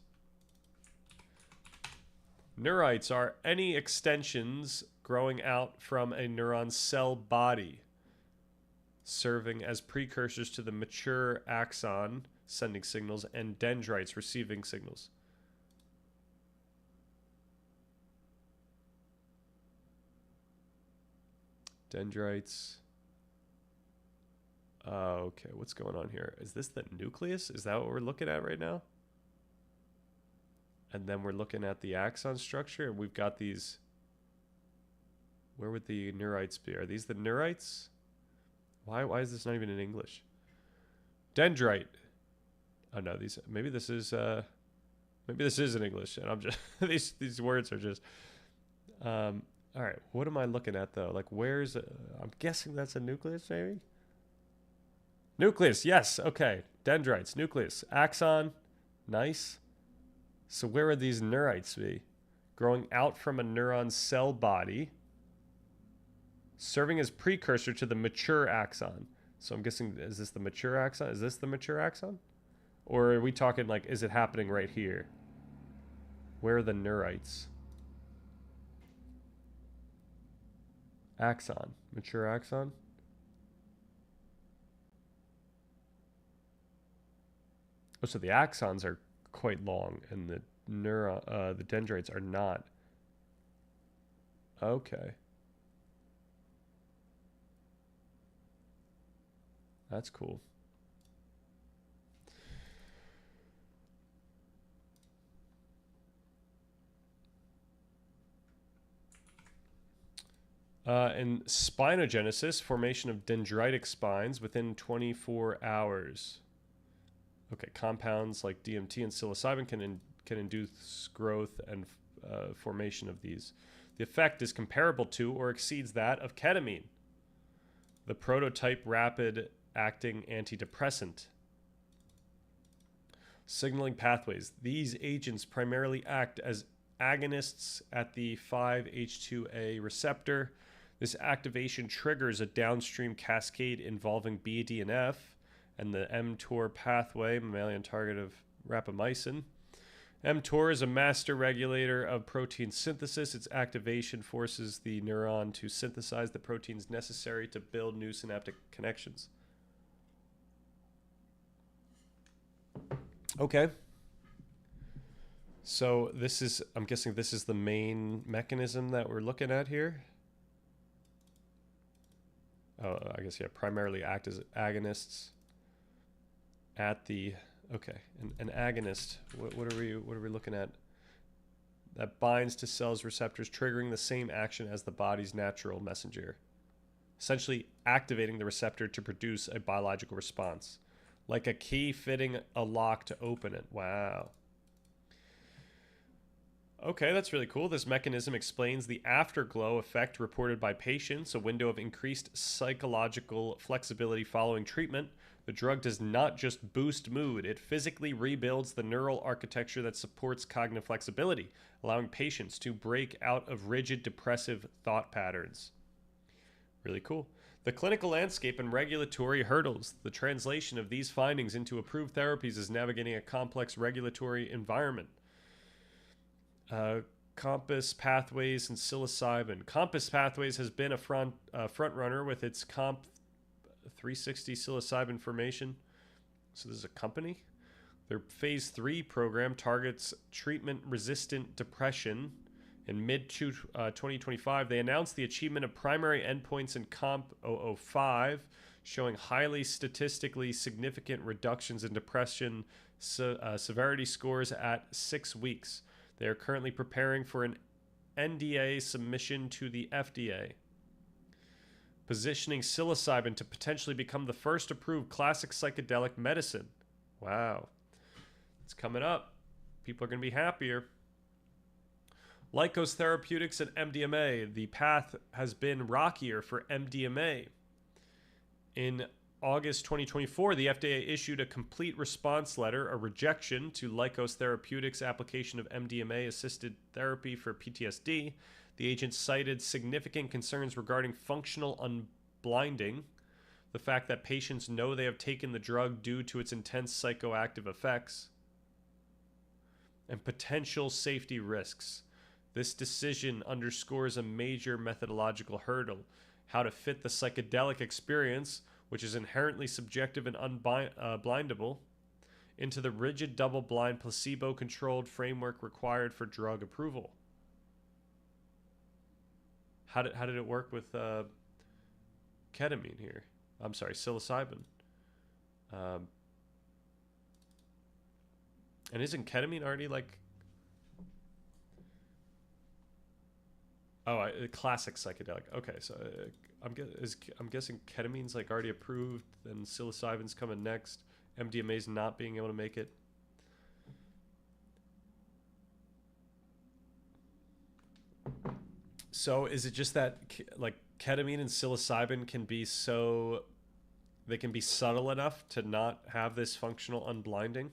Neurites are any extensions growing out from a neuron cell body, serving as precursors to the mature axon, sending signals, and dendrites, receiving signals. Dendrites. Okay, what's going on here? Is this the nucleus? Is that what we're looking at right now? And then we're looking at the axon structure, and we've got these. Where would the neurites be? Are these the neurites? Why is this not even in English? Dendrite. Oh no, these maybe this is in English, and I'm just these words are just. All right, what am I looking at though? Like, where's? I'm guessing that's a nucleus, maybe. Nucleus, yes. Okay, dendrites, nucleus, axon, nice. So where would these neurites be? Growing out from a neuron cell body, serving as precursor to the mature axon. So I'm guessing, is this the mature axon? Is this the mature axon? Or are we talking like, is it happening right here? Where are the neurites? Axon, mature axon. Oh, so the axons are quite long, and the dendrites are not. Okay. That's cool. In spinogenesis, formation of dendritic spines within 24 hours. Okay, compounds like DMT and psilocybin can induce growth and formation of these. The effect is comparable to or exceeds that of ketamine, the prototype rapid-acting antidepressant. Signaling pathways. These agents primarily act as agonists at the 5-HT2A receptor. This activation triggers a downstream cascade involving BDNF and the mTOR pathway, mammalian target of rapamycin. mTOR is a master regulator of protein synthesis. Its activation forces the neuron to synthesize the proteins necessary to build new synaptic connections. Okay. So this is, I'm guessing this is the main mechanism that we're looking at here. Oh, I guess, yeah, primarily act as agonists at the, okay, an agonist. What are we looking at? That binds to cells' receptors, triggering the same action as the body's natural messenger, essentially activating the receptor to produce a biological response, like a key fitting a lock to open it. Wow. Okay, that's really cool. This mechanism explains the afterglow effect reported by patients, a window of increased psychological flexibility following treatment. The drug does not just boost mood, it physically rebuilds the neural architecture that supports cognitive flexibility, allowing patients to break out of rigid depressive thought patterns. Really cool. The clinical landscape and regulatory hurdles. The translation of these findings into approved therapies is navigating a complex regulatory environment. Compass Pathways and psilocybin. Compass Pathways has been a front runner with its Comp 360 psilocybin formation. So this is a company. Their phase 3 program targets treatment-resistant depression. In mid-2025, they announced the achievement of primary endpoints in Comp 005, showing highly statistically significant reductions in depression severity scores at 6 weeks. They are currently preparing for an NDA submission to the FDA, positioning psilocybin to potentially become the first approved classic psychedelic medicine. Wow. It's coming up. People are going to be happier. Lykos Therapeutics and MDMA. The path has been rockier for MDMA. In August 2024, the FDA issued a complete response letter, a rejection to Lykos Therapeutics' application of MDMA-assisted therapy for PTSD. The agent cited significant concerns regarding functional unblinding, the fact that patients know they have taken the drug due to its intense psychoactive effects, and potential safety risks. This decision underscores a major methodological hurdle: how to fit the psychedelic experience, which is inherently subjective and unblindable, into the rigid double-blind placebo-controlled framework required for drug approval. How did it work with ketamine here? I'm sorry, psilocybin. And isn't ketamine already like... Oh, classic psychedelic. Okay, so I'm guessing ketamine's like already approved, and psilocybin's coming next. MDMA's not being able to make it. So is it just that like ketamine and psilocybin can be so... they can be subtle enough to not have this functional unblinding?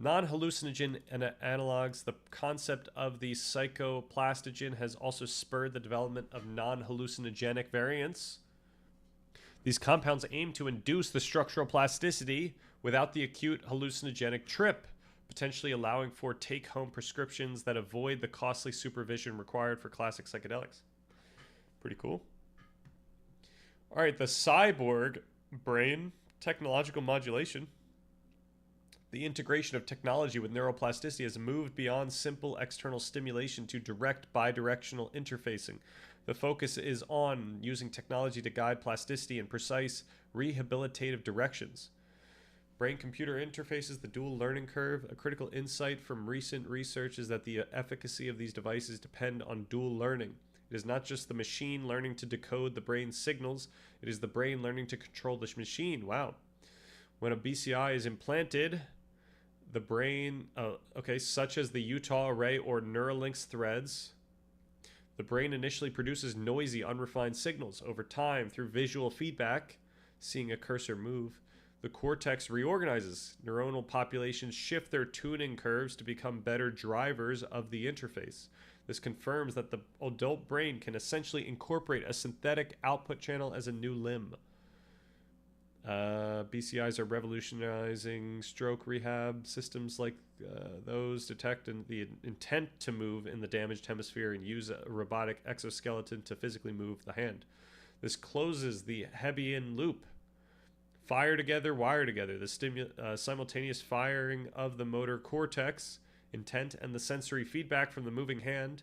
Non-hallucinogen analogs, the concept of the psychoplastogen has also spurred the development of non-hallucinogenic variants. These compounds aim to induce the structural plasticity without the acute hallucinogenic trip, potentially allowing for take-home prescriptions that avoid the costly supervision required for classic psychedelics. Pretty cool. All right, the cyborg brain, technological modulation. The integration of technology with neuroplasticity has moved beyond simple external stimulation to direct bidirectional interfacing. The focus is on using technology to guide plasticity in precise rehabilitative directions. Brain-computer interfaces, the dual learning curve. A critical insight from recent research is that the efficacy of these devices depend on dual learning. It is not just the machine learning to decode the brain's signals, it is the brain learning to control the machine. Wow. When a BCI is implanted, the brain, such as the Utah array or Neuralinks threads, the brain initially produces noisy, unrefined signals. Over time, through visual feedback, seeing a cursor move, the cortex reorganizes. Neuronal populations shift their tuning curves to become better drivers of the interface. This confirms that the adult brain can essentially incorporate a synthetic output channel as a new limb. BCIs are revolutionizing stroke rehab. Systems like those detect the intent to move in the damaged hemisphere and use a robotic exoskeleton to physically move the hand. This closes the Hebbian loop. Fire together, wire together. The simultaneous firing of the motor cortex, intent, and the sensory feedback from the moving hand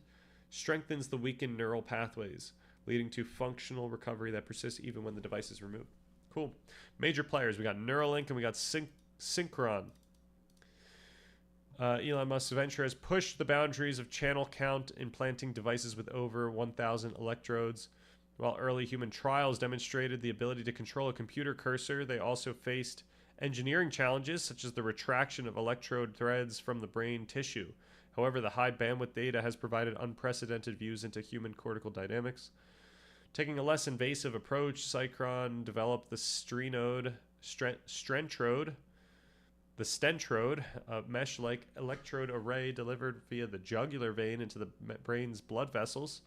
strengthens the weakened neural pathways, leading to functional recovery that persists even when the device is removed. Cool. Major players. We got Neuralink and we got Synchron. Elon Musk's venture has pushed the boundaries of channel count, implanting devices with over 1,000 electrodes. While early human trials demonstrated the ability to control a computer cursor, they also faced engineering challenges such as the retraction of electrode threads from the brain tissue. However, the high bandwidth data has provided unprecedented views into human cortical dynamics. Taking a less invasive approach, Synchron developed the Stentrode, a mesh-like electrode array delivered via the jugular vein into the brain's blood vessels.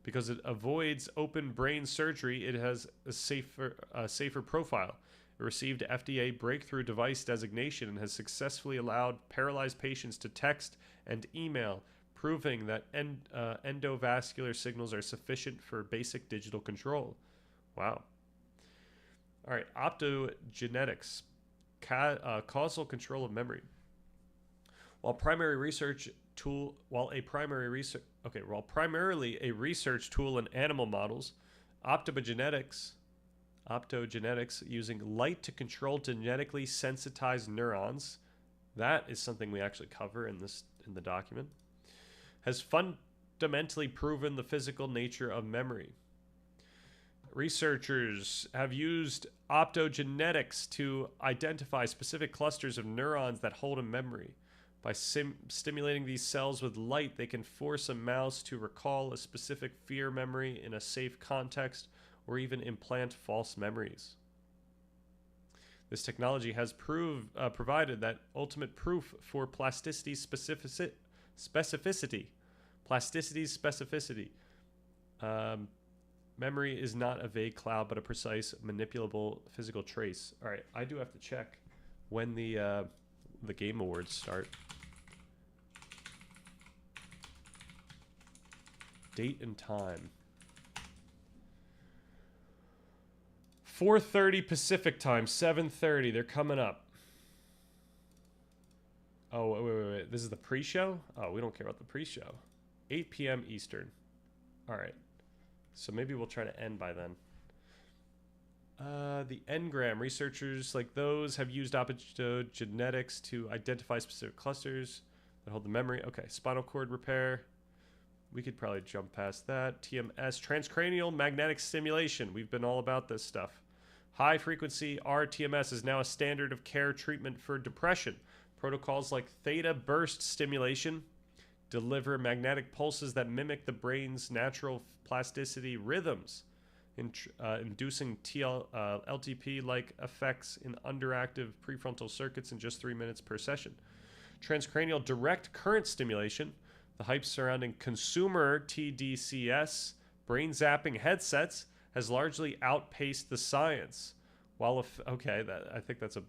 Because it avoids open brain surgery, it has a safer profile. It received FDA breakthrough device designation and has successfully allowed paralyzed patients to text and email, proving that endovascular signals are sufficient for basic digital control. Wow. All right, optogenetics, causal control of memory. While primarily a research tool in animal models, optogenetics using light to control genetically sensitized neurons, that is something we actually cover in the document, has fundamentally proven the physical nature of memory. Researchers have used optogenetics to identify specific clusters of neurons that hold a memory. By stimulating these cells with light, they can force a mouse to recall a specific fear memory in a safe context or even implant false memories. This technology has provided that ultimate proof for plasticity specificity. Memory is not a vague cloud, but a precise, manipulable physical trace. All right, I do have to check when the Game Awards start. Date and time. 4:30 Pacific time, 7:30. They're coming up. Oh, wait. This is the pre-show? Oh, we don't care about the pre-show. 8 p.m. Eastern. All right. So maybe we'll try to end by then. The engram. Researchers like those have used optogenetics to identify specific clusters that hold the memory. Okay, spinal cord repair. We could probably jump past that. TMS, transcranial magnetic stimulation. We've been all about this stuff. High frequency RTMS is now a standard of care treatment for depression. Protocols like theta burst stimulation deliver magnetic pulses that mimic the brain's natural plasticity rhythms, inducing LTP-like effects in underactive prefrontal circuits in just 3 minutes per session. Transcranial direct current stimulation, the hype surrounding consumer TDCS brain zapping headsets, has largely outpaced the science. While I think it's a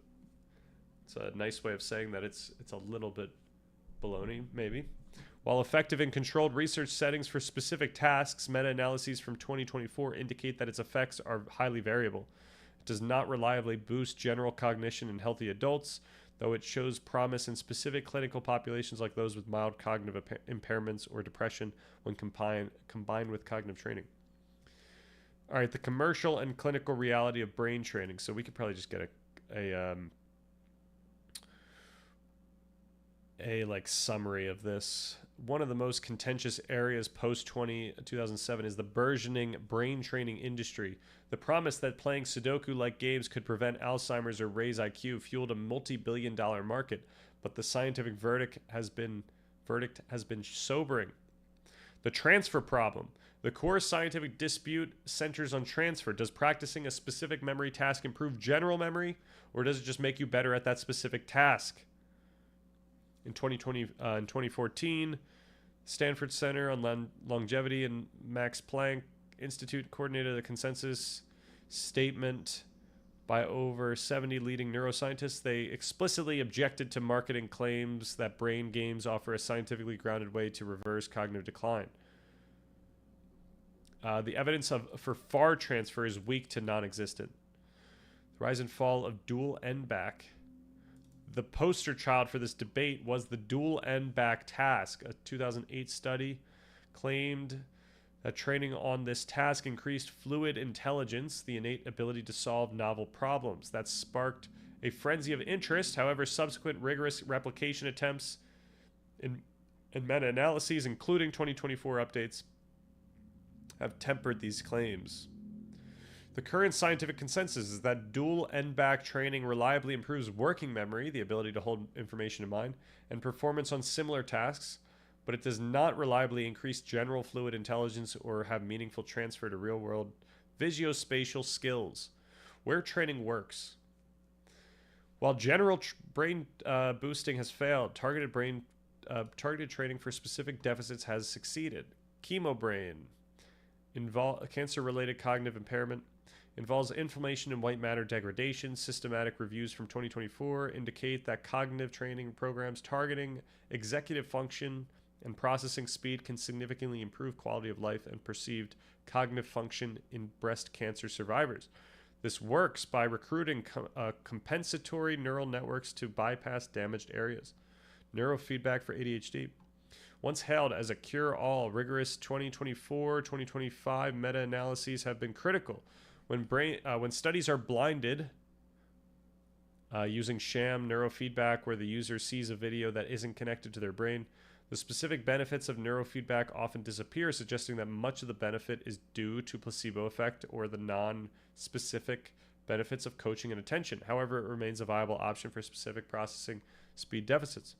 nice way of saying that it's a little bit baloney, maybe. While effective in controlled research settings for specific tasks, meta-analyses from 2024 indicate that its effects are highly variable. It does not reliably boost general cognition in healthy adults, though it shows promise in specific clinical populations like those with mild cognitive impairments or depression when combined with cognitive training. All right, the commercial and clinical reality of brain training. So we could probably just get a like summary of this. One of the most contentious areas post 2007 is the burgeoning brain training industry. The promise that playing Sudoku-like games could prevent Alzheimer's or raise IQ fueled a multi-billion-dollar market, but the scientific verdict has been sobering. The transfer problem. The core scientific dispute centers on transfer. Does practicing a specific memory task improve general memory, or does it just make you better at that specific task? In 2014, Stanford Center on Longevity and Max Planck Institute coordinated a consensus statement by over 70 leading neuroscientists. They explicitly objected to marketing claims that brain games offer a scientifically grounded way to reverse cognitive decline. The evidence for FAR transfer is weak to non-existent. The rise and fall of dual end-back. The poster child for this debate was the dual end-back task. A 2008 study claimed that training on this task increased fluid intelligence, the innate ability to solve novel problems. That sparked a frenzy of interest. However, subsequent rigorous replication attempts in meta-analyses, including 2024 updates, have tempered these claims. The current scientific consensus is that dual end-back training reliably improves working memory, the ability to hold information in mind, and performance on similar tasks, but it does not reliably increase general fluid intelligence or have meaningful transfer to real-world visuospatial skills. Where training works. While general brain boosting has failed, targeted training for specific deficits has succeeded. Chemobrain. Cancer-related cognitive impairment involves inflammation and white matter degradation. Systematic reviews from 2024 indicate that cognitive training programs targeting executive function and processing speed can significantly improve quality of life and perceived cognitive function in breast cancer survivors. This works by recruiting compensatory neural networks to bypass damaged areas. Neurofeedback for ADHD. Once hailed as a cure-all, rigorous 2024-2025 meta-analyses have been critical. When studies are blinded, using sham neurofeedback where the user sees a video that isn't connected to their brain, the specific benefits of neurofeedback often disappear, suggesting that much of the benefit is due to placebo effect or the non-specific benefits of coaching and attention. However, it remains a viable option for specific processing speed deficits.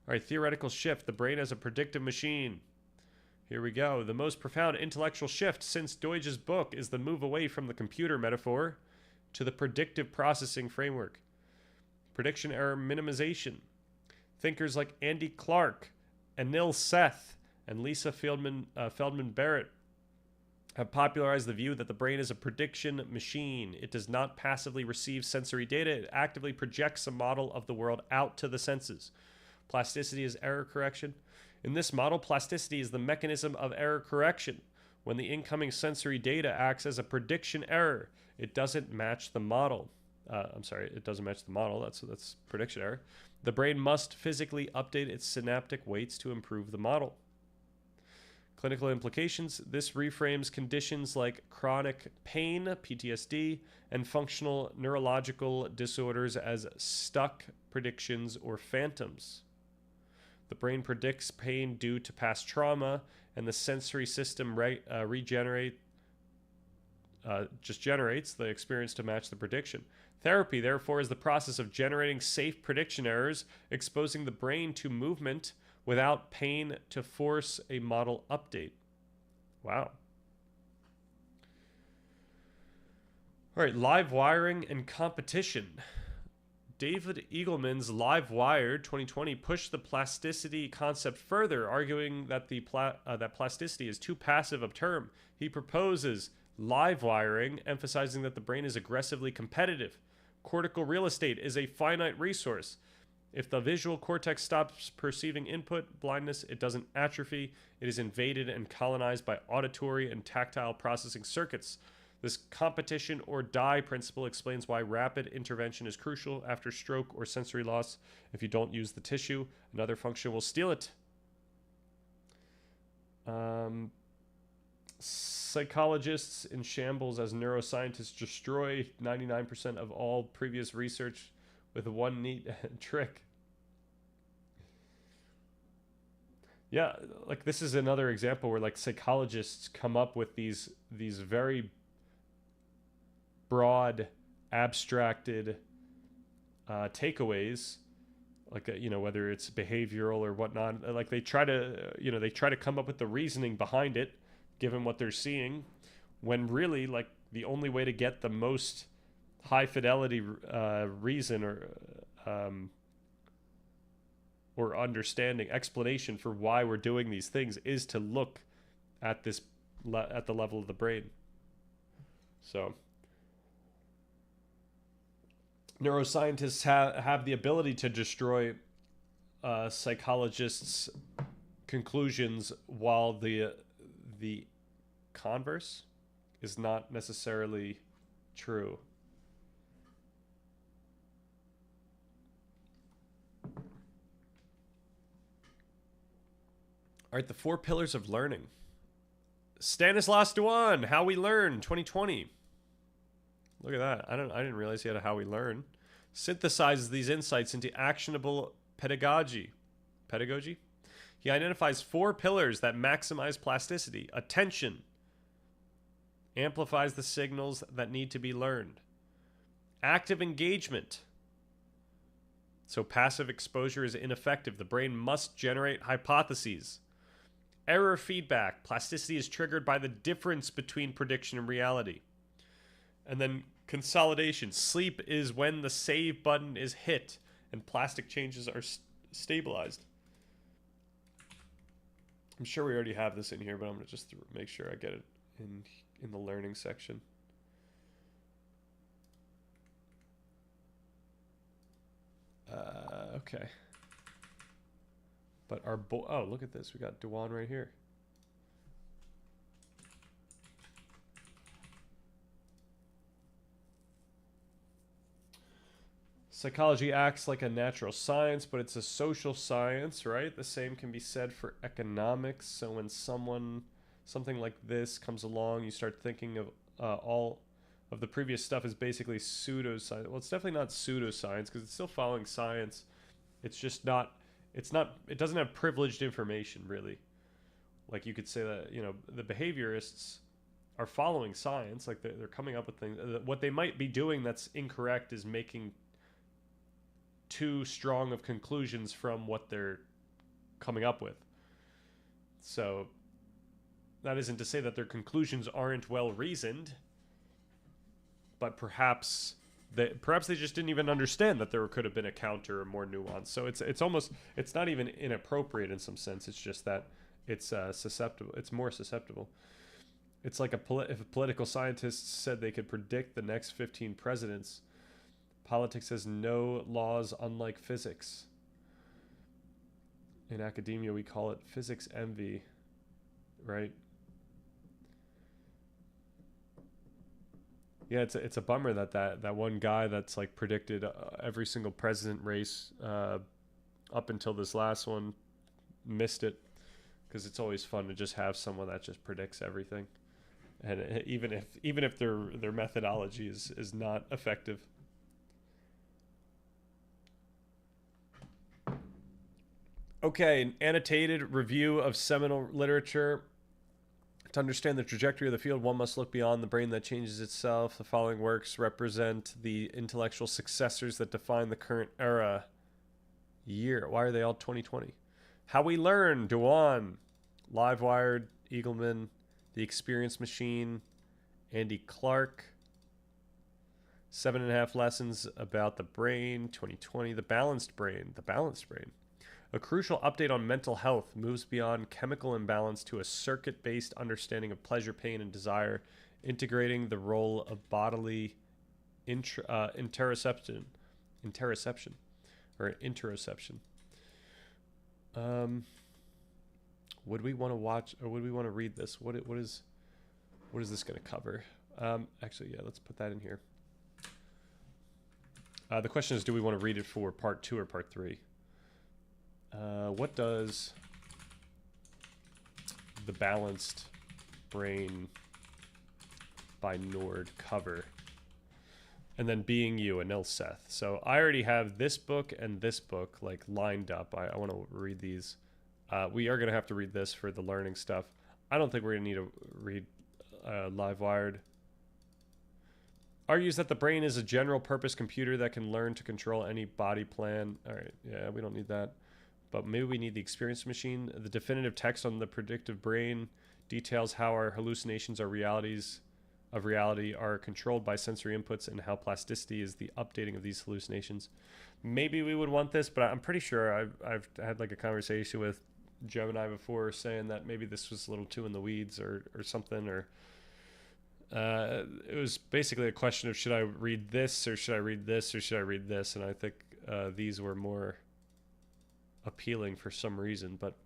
All right, theoretical shift. The brain as a predictive machine. Here we go. The most profound intellectual shift since Deutsch's book is the move away from the computer metaphor to the predictive processing framework. Prediction error minimization. Thinkers like Andy Clark, Anil Seth, and Lisa Feldman Barrett have popularized the view that the brain is a prediction machine. It does not passively receive sensory data. It actively projects a model of the world out to the senses. Plasticity is error correction. In this model, plasticity is the mechanism of error correction. When the incoming sensory data acts as a prediction error, it doesn't match the model. It doesn't match the model. That's prediction error. The brain must physically update its synaptic weights to improve the model. Clinical implications. This reframes conditions like chronic pain, PTSD, and functional neurological disorders as stuck predictions or phantoms. The brain predicts pain due to past trauma, and the sensory system generates the experience to match the prediction. Therapy, therefore, is the process of generating safe prediction errors, exposing the brain to movement without pain to force a model update. Wow. All right, live wiring and competition. David Eagleman's Live Wired 2020 pushed the plasticity concept further, arguing that that plasticity is too passive a term. He proposes live wiring, emphasizing that the brain is aggressively competitive. Cortical real estate is a finite resource. If the visual cortex stops perceiving input, blindness, it doesn't atrophy. It is invaded and colonized by auditory and tactile processing circuits. This competition or die principle explains why rapid intervention is crucial after stroke or sensory loss. If you don't use the tissue, another function will steal it. Psychologists in shambles as neuroscientists destroy 99% of all previous research with one neat trick. Yeah, like this is another example where like psychologists come up with these very broad, abstracted takeaways, like whether it's behavioral or whatnot. Like they try to come up with the reasoning behind it, given what they're seeing, when really like the only way to get the most high fidelity reason or understanding explanation for why we're doing these things is to look at the level of the brain. So neuroscientists have the ability to destroy psychologists' conclusions, while the converse is not necessarily true. All right, the 4 pillars of learning. Stanislas Dewan, How We Learn, 2020. Look at that. I didn't realize he had a How We Learn. Synthesizes these insights into actionable pedagogy. Pedagogy? He identifies 4 pillars that maximize plasticity. Attention. Amplifies the signals that need to be learned. Active engagement. So passive exposure is ineffective. The brain must generate hypotheses. Error feedback. Plasticity is triggered by the difference between prediction and reality. And then consolidation. Sleep is when the save button is hit and plastic changes are stabilized. I'm sure we already have this in here, but I'm going to just make sure I get it in the learning section. Okay. But oh, look at this. We got Dewan right here. Psychology acts like a natural science, but it's a social science, right? The same can be said for economics. So when something like this comes along, you start thinking of all of the previous stuff is basically pseudoscience. Well, it's definitely not pseudoscience because it's still following science. It's just not. It doesn't have privileged information, really. Like you could say that, the behaviorists are following science. Like they're coming up with things. What they might be doing that's incorrect is making too strong of conclusions from what they're coming up with. So that isn't to say that their conclusions aren't well reasoned, but perhaps they just didn't even understand that there could have been a counter or more nuance. So it's not even inappropriate in some sense. It's just that it's susceptible. It's more susceptible. It's like if a political scientist said they could predict the next 15 presidents. Politics has no laws unlike physics. In academia, we call it physics envy, right? Yeah, it's a bummer that that one guy that's like predicted every single president race up until this last one missed it, because it's always fun to just have someone that just predicts everything, and even if their methodology is not effective. Okay, an annotated review of seminal literature. To understand the trajectory of the field, one must look beyond the brain that changes itself. The following works represent the intellectual successors that define the current era. Year. Why are they all 2020? How We Learn, Dewan, Livewired, Eagleman, The Experience Machine, Andy Clark. 7.5 Lessons About the Brain, 2020. The Balanced Brain. The Balanced Brain. A crucial update on mental health moves beyond chemical imbalance to a circuit-based understanding of pleasure, pain, and desire, integrating the role of bodily interoception, or interoception. Would we want to watch, or would we want to read this? What is this going to cover? Actually, yeah, let's put that in here. The question is, do we want to read it for part 2 or part 3? What does The Balanced Brain by Nord cover? And then Being You, Anil Seth. So I already have this book and this book like lined up. I want to read these. We are going to have to read this for the learning stuff. I don't think we're going to need to read Livewired. Argues that the brain is a general purpose computer that can learn to control any body plan. All right, yeah, we don't need that. But maybe we need The Experience Machine. The definitive text on the predictive brain details how our hallucinations are reality are controlled by sensory inputs, and how plasticity is the updating of these hallucinations. Maybe we would want this, but I'm pretty sure I've had like a conversation with Gemini before saying that maybe this was a little too in the weeds or something, or it was basically a question of should I read this or should I read this or should I read this, and I think these were more appealing for some reason, but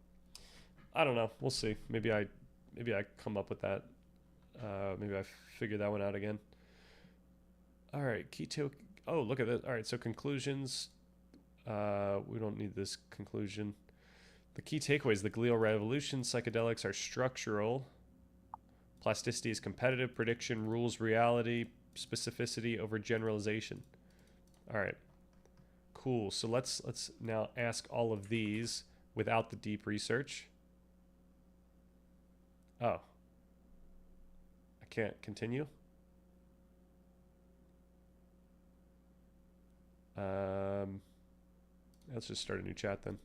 I don't know. We'll see. Maybe I come up with that. Maybe I figure that one out again. All right, oh, look at this. All right, so conclusions. We don't need this conclusion. The key takeaways: the glial revolution, psychedelics are structural. Plasticity is competitive. Prediction rules reality. Specificity over generalization. All right. Cool. So let's now ask all of these without the deep research. Oh. I can't continue. Let's just start a new chat then.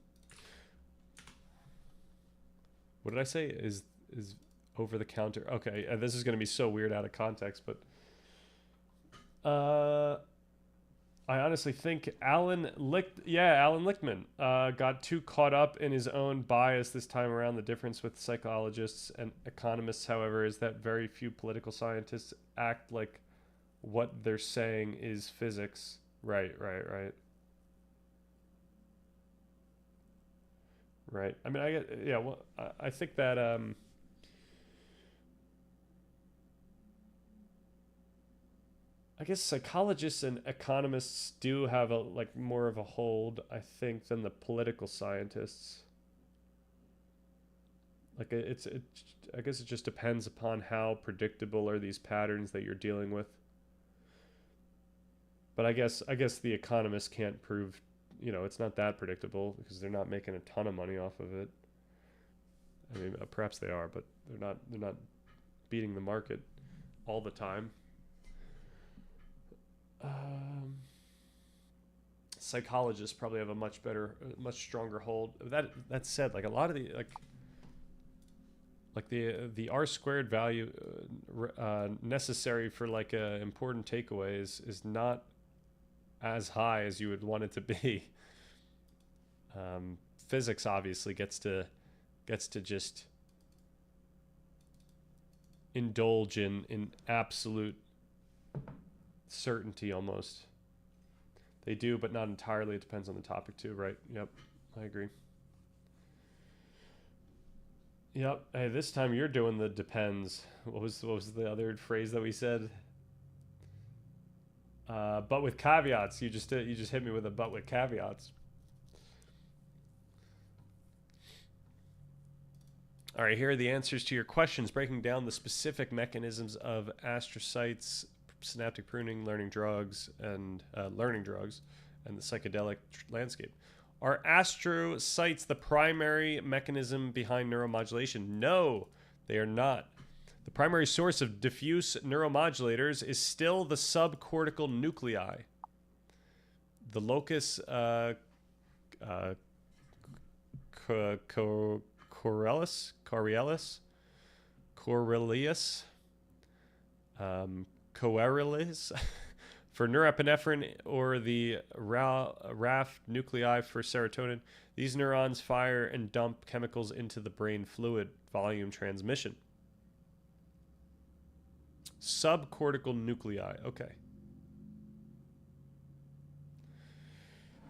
What did I say? Is over the counter? Okay, this is going to be so weird out of context, but I honestly think Alan Lichtman got too caught up in his own bias this time around. The difference with psychologists and economists, however, is that very few political scientists act like what they're saying is physics. Right. I mean, I think that I guess psychologists and economists do have a more of a hold, I think, than the political scientists. I guess it just depends upon how predictable are these patterns that you're dealing with. But I guess the economists can't prove, it's not that predictable because they're not making a ton of money off of it. I mean, perhaps they are, but they're not beating the market all the time. Psychologists probably have a much stronger hold. That said, like a lot of the R squared value necessary for important takeaways is not as high as you would want it to be. Physics obviously gets to just indulge in absolute certainty almost. They do, but not entirely. It depends on the topic too, right? Yep, I agree. Yep. Hey, this time you're doing the depends. What was the other phrase that we said? But with caveats. You just hit me with a but with caveats. All right, here are the answers to your questions, breaking down the specific mechanisms of astrocytes, synaptic pruning, learning drugs, and the psychedelic landscape. Are astrocytes the primary mechanism behind neuromodulation? No, they are not. The primary source of diffuse neuromodulators is still the subcortical nuclei. The locus Corellius, Coeruleus for norepinephrine, or the RAF nuclei for serotonin. These neurons fire and dump chemicals into the brain fluid, volume transmission. Subcortical nuclei. Okay.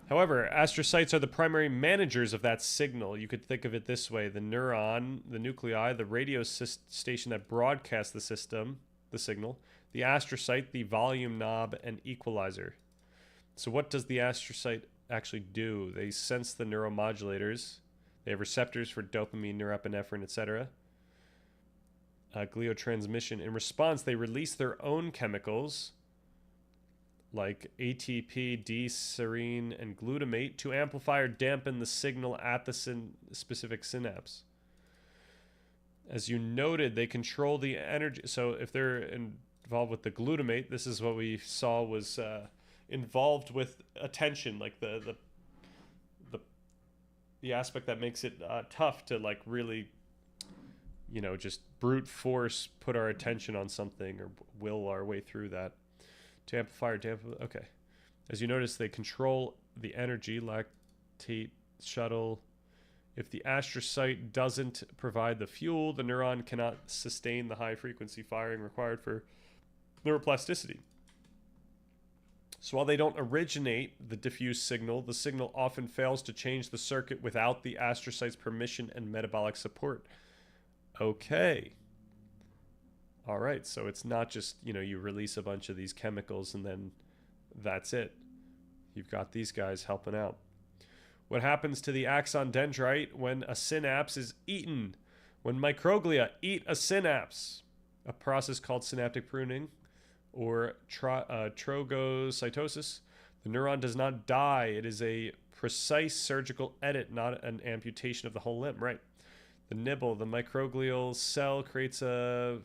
However, astrocytes are the primary managers of that signal. You could think of it this way: the neuron, the nuclei, the radio station that broadcasts the signal, the astrocyte, the volume knob and equalizer. So what does the astrocyte actually do? They sense the neuromodulators. They have receptors for dopamine, norepinephrine, etc. Gliotransmission. In response, they release their own chemicals like ATP, D-serine, and glutamate to amplify or dampen the signal at the specific synapse. As you noted, they control the energy. So if they're involved with the glutamate, this is what we saw was involved with attention, like the aspect that makes it tough to like really, just brute force put our attention on something or will our way through that. To amplify or dampen. Okay. As you notice, they control the energy, lactate, shuttle. If the astrocyte doesn't provide the fuel, the neuron cannot sustain the high frequency firing required for neuroplasticity. So while they don't originate the diffuse signal, the signal often fails to change the circuit without the astrocyte's permission and metabolic support. Okay. All right, so it's not just, you release a bunch of these chemicals and then that's it. You've got these guys helping out. What happens to the axon dendrite when a synapse is eaten? When microglia eat a synapse, a process called synaptic pruning or trogocytosis, the neuron does not die. It is a precise surgical edit, not an amputation of the whole limb, right? The nibble, the microglial cell creates a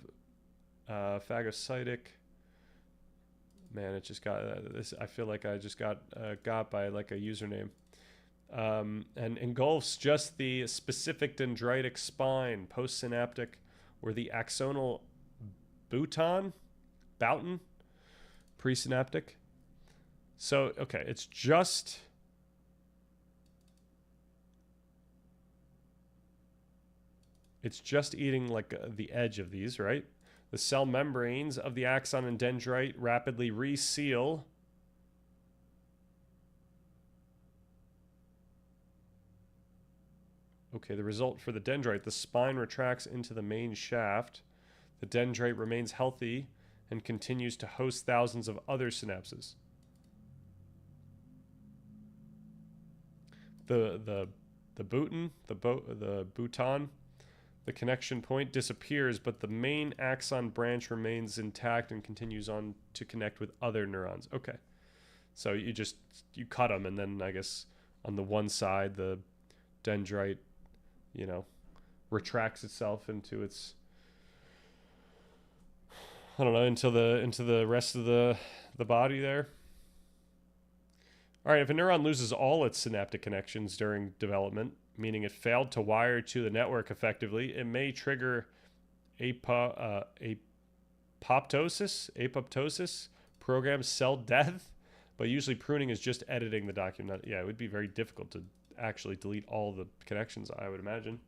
phagocytic. Man, it just got this. I feel like I just got by like a username. And engulfs just the specific dendritic spine, postsynaptic, or the axonal bouton, presynaptic. So okay, it's just eating like the edge of these, right? The cell membranes of the axon and dendrite rapidly reseal. Okay, the result for the dendrite: the spine retracts into the main shaft. The dendrite remains healthy and continues to host thousands of other synapses. The bouton, the bouton, the connection point disappears, but the main axon branch remains intact and continues on to connect with other neurons. Okay. So you cut them, and then I guess on the one side, the dendrite, retracts itself into its, I don't know, into the rest of the body there. All right, if a neuron loses all its synaptic connections during development, meaning it failed to wire to the network effectively, it may trigger apoptosis, programmed cell death, but usually pruning is just editing the document. Yeah, it would be very difficult to actually delete all the connections, I would imagine.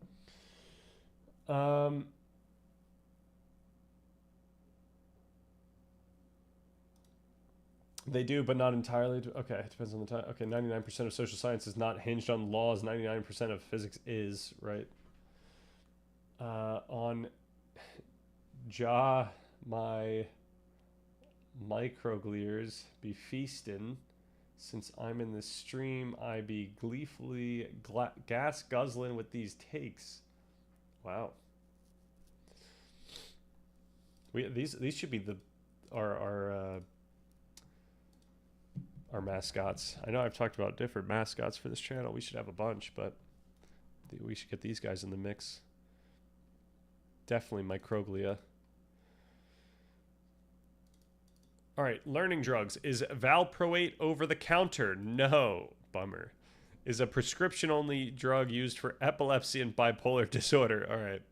They do, but not entirely. Okay, it depends on the time. Okay, 99% of social science is not hinged on laws. 99% of physics is, right? On jaw, my microglears be feastin'. Since I'm in the stream, I be gleefully gas guzzling with these takes. Wow. These should be our mascots. I know I've talked about different mascots for this channel. We should have a bunch, but we should get these guys in the mix. Definitely microglia. All right, learning drugs. Is valproate over the counter? No. Bummer. Is a prescription-only drug used for epilepsy and bipolar disorder? All right.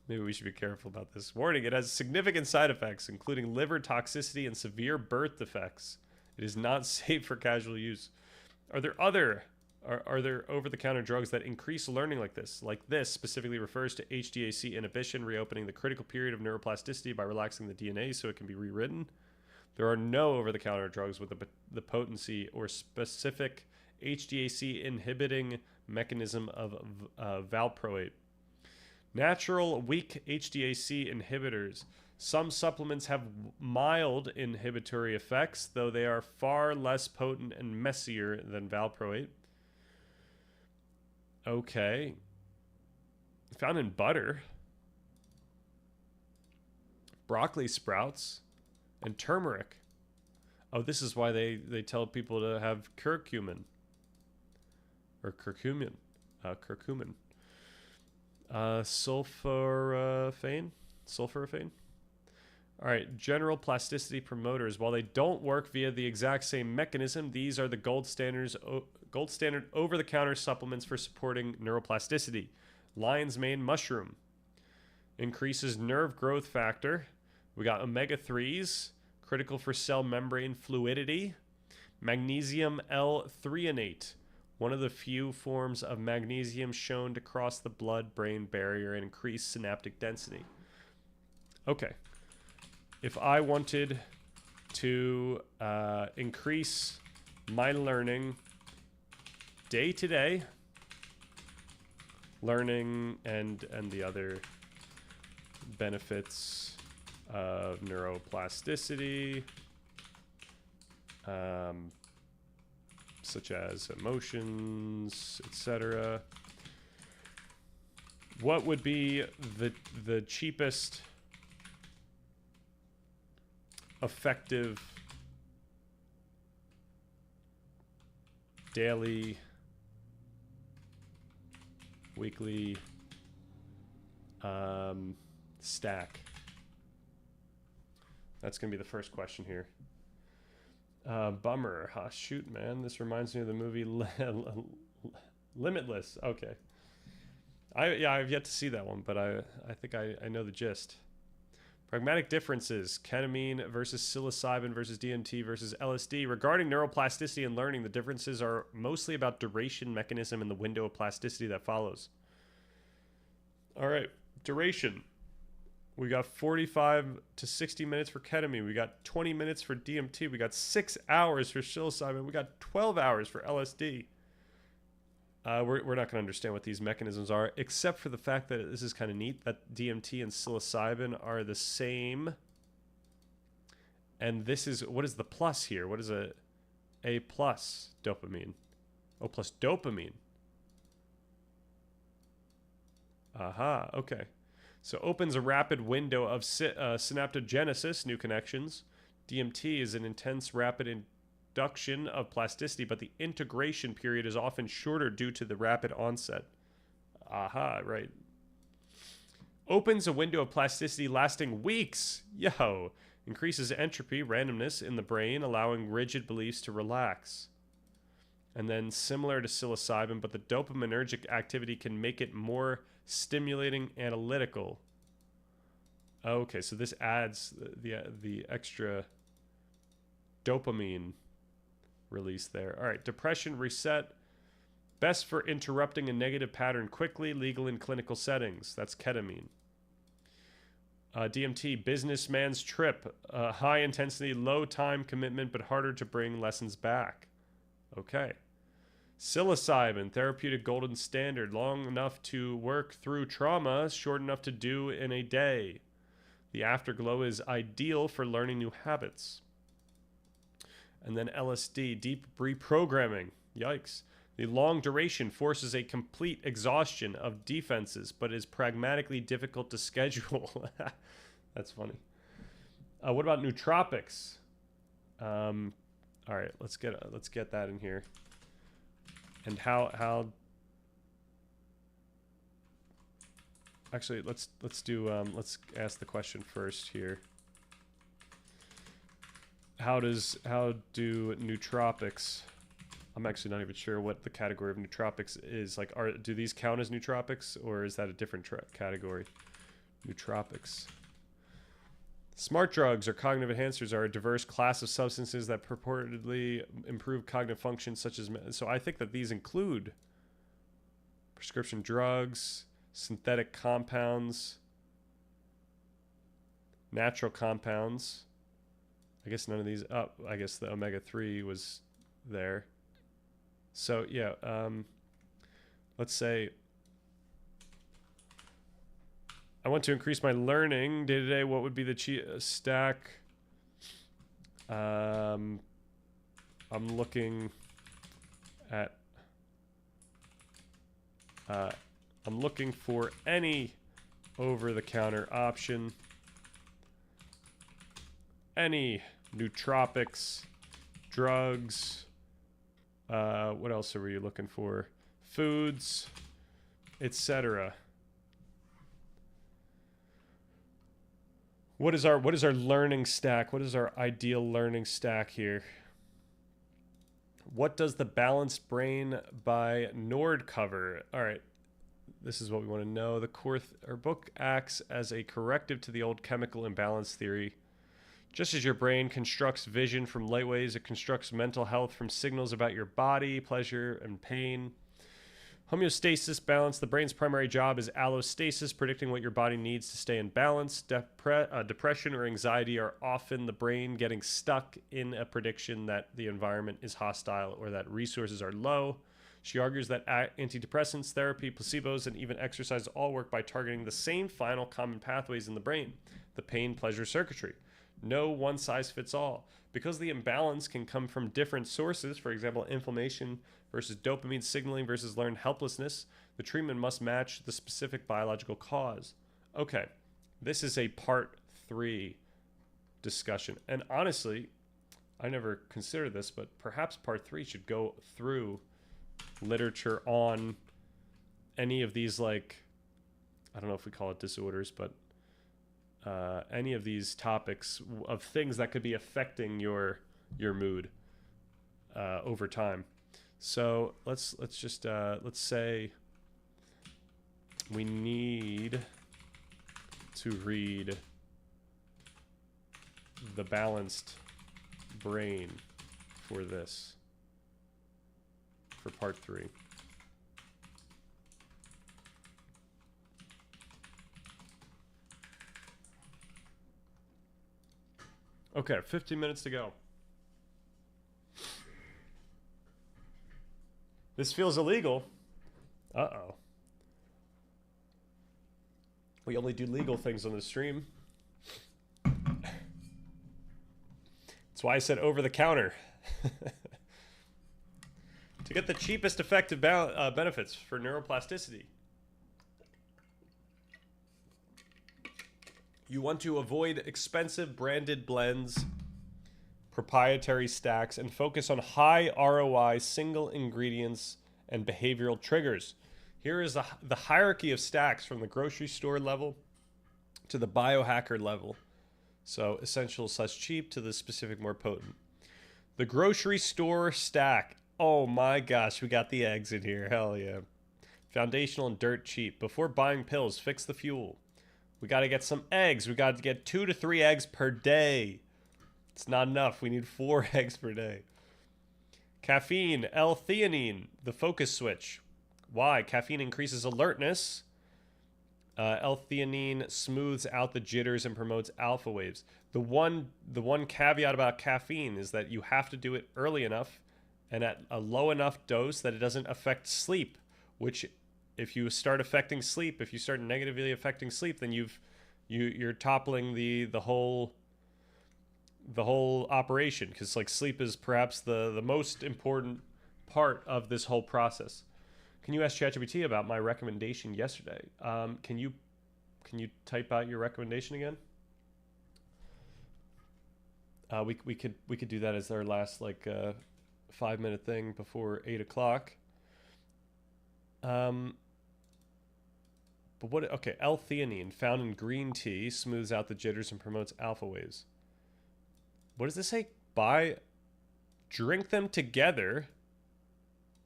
Maybe we should be careful about this. Warning, it has significant side effects, including liver toxicity and severe birth defects. It is not safe for casual use. Are there over-the-counter drugs that increase learning like this? Like this specifically refers to HDAC inhibition, reopening the critical period of neuroplasticity by relaxing the DNA so it can be rewritten. There are no over-the-counter drugs with the potency or specific HDAC inhibiting mechanism of valproate. Natural weak HDAC inhibitors. Some supplements have mild inhibitory effects, though they are far less potent and messier than valproate. Okay. Found in butter, broccoli sprouts, and turmeric. Oh, this is why they tell people to have curcumin. Or curcumin. Curcumin. Sulforaphane. All right, general plasticity promoters. While they don't work via the exact same mechanism, these are the gold standard over-the-counter supplements for supporting neuroplasticity. Lion's mane mushroom increases nerve growth factor. We got omega-3s, critical for cell membrane fluidity. Magnesium L-threonate, one of the few forms of magnesium shown to cross the blood-brain barrier and increase synaptic density. Okay. If I wanted to increase my learning day to day, learning and the other benefits of neuroplasticity, such as emotions, etc. What would be the cheapest effective daily, weekly stack? That's gonna be the first question here. Bummer. Shoot, man. This reminds me of the movie Limitless. Okay. I've yet to see that one, but I think I know the gist. Pragmatic differences. Ketamine versus psilocybin versus DMT versus LSD. Regarding neuroplasticity and learning, the differences are mostly about duration, mechanism, and the window of plasticity that follows. All right. Duration. We got 45 to 60 minutes for ketamine. We got 20 minutes for DMT. We got 6 hours for psilocybin. We got 12 hours for LSD. We're not going to understand what these mechanisms are, except for the fact that this is kind of neat, that DMT and psilocybin are the same. And this is, what is the plus here? What is A plus dopamine? O plus dopamine. Aha, okay. So opens a rapid window of synaptogenesis, new connections. DMT is an intense rapid induction of plasticity, but the integration period is often shorter due to the rapid onset. Aha, right. Opens a window of plasticity lasting weeks. Yo. Increases entropy, randomness in the brain, allowing rigid beliefs to relax. And then similar to psilocybin, but the dopaminergic activity can make it more stimulating, analytical. Okay, so this adds the extra dopamine release there. All right, depression reset. Best for interrupting a negative pattern quickly, legal in clinical settings. That's ketamine. DMT, businessman's trip. High intensity, low time commitment, but harder to bring lessons back. Okay. Psilocybin, therapeutic golden standard, long enough to work through trauma, short enough to do in a day. The afterglow is ideal for learning new habits. And then LSD, deep reprogramming. Yikes. The long duration forces a complete exhaustion of defenses, but is pragmatically difficult to schedule. That's funny. What about nootropics? All right, let's get that in here. And how? Actually, let's ask the question first here. How do nootropics? I'm actually not even sure what the category of nootropics is. Like, do these count as nootropics, or is that a different category? Nootropics. Smart drugs or cognitive enhancers are a diverse class of substances that purportedly improve cognitive function, such as... So I think that these include prescription drugs, synthetic compounds, natural compounds. I guess none of these... Oh, I guess the omega-3 was there. So, yeah, let's say... I want to increase my learning day to day. What would be the stack? I'm looking at. I'm looking for any over-the-counter option. Any nootropics, drugs. What else are we looking for? Foods, etc. What is our learning stack? What is our ideal learning stack here? What does the Balanced Brain by Nord cover? All right, this is what we want to know. The our book acts as a corrective to the old chemical imbalance theory. Just as your brain constructs vision from light waves, it constructs mental health from signals about your body, pleasure, and pain. Homeostasis, balance. The brain's primary job is allostasis, predicting what your body needs to stay in balance. Depression or anxiety are often the brain getting stuck in a prediction that the environment is hostile or that resources are low. She argues that antidepressants, therapy, placebos, and even exercise all work by targeting the same final common pathways in the brain, the pain-pleasure circuitry. No one size fits all. Because the imbalance can come from different sources, for example, inflammation versus dopamine signaling versus learned helplessness, the treatment must match the specific biological cause. Okay, this is a part 3 discussion. And honestly, I never considered this, but perhaps part 3 should go through literature on any of these, like, I don't know if we call it disorders, but any of these topics of things that could be affecting your mood over time. So let's say we need to read The Balanced Brain for this, for part 3. Okay, 15 minutes to go. This feels illegal. Uh-oh. We only do legal things on the stream. That's why I said over the counter. To get the cheapest effective benefits for neuroplasticity. You want to avoid expensive branded blends, proprietary stacks, and focus on high ROI single ingredients and behavioral triggers. Here is the hierarchy of stacks from the grocery store level to the biohacker level. So essential / cheap to the specific more potent. The grocery store stack. Oh my gosh, we got the eggs in here. Hell yeah. Foundational and dirt cheap. Before buying pills, fix the fuel. We got to get some eggs. We got to get 2 to 3 eggs per day. It's not enough. We need 4 eggs per day. Caffeine, L-theanine, the focus switch. Why? Caffeine increases alertness. L-theanine smooths out the jitters and promotes alpha waves. The one caveat about caffeine is that you have to do it early enough and at a low enough dose that it doesn't affect sleep, which if you start affecting sleep, if you start negatively affecting sleep, then you're toppling the whole operation, because like sleep is perhaps the most important part of this whole process. Can you ask ChatGPT about my recommendation yesterday? Can you type out your recommendation again? We could do that as our last 5-minute thing before 8 o'clock. But what? Okay, L-theanine found in green tea smooths out the jitters and promotes alpha waves. What does this say? Drink them together,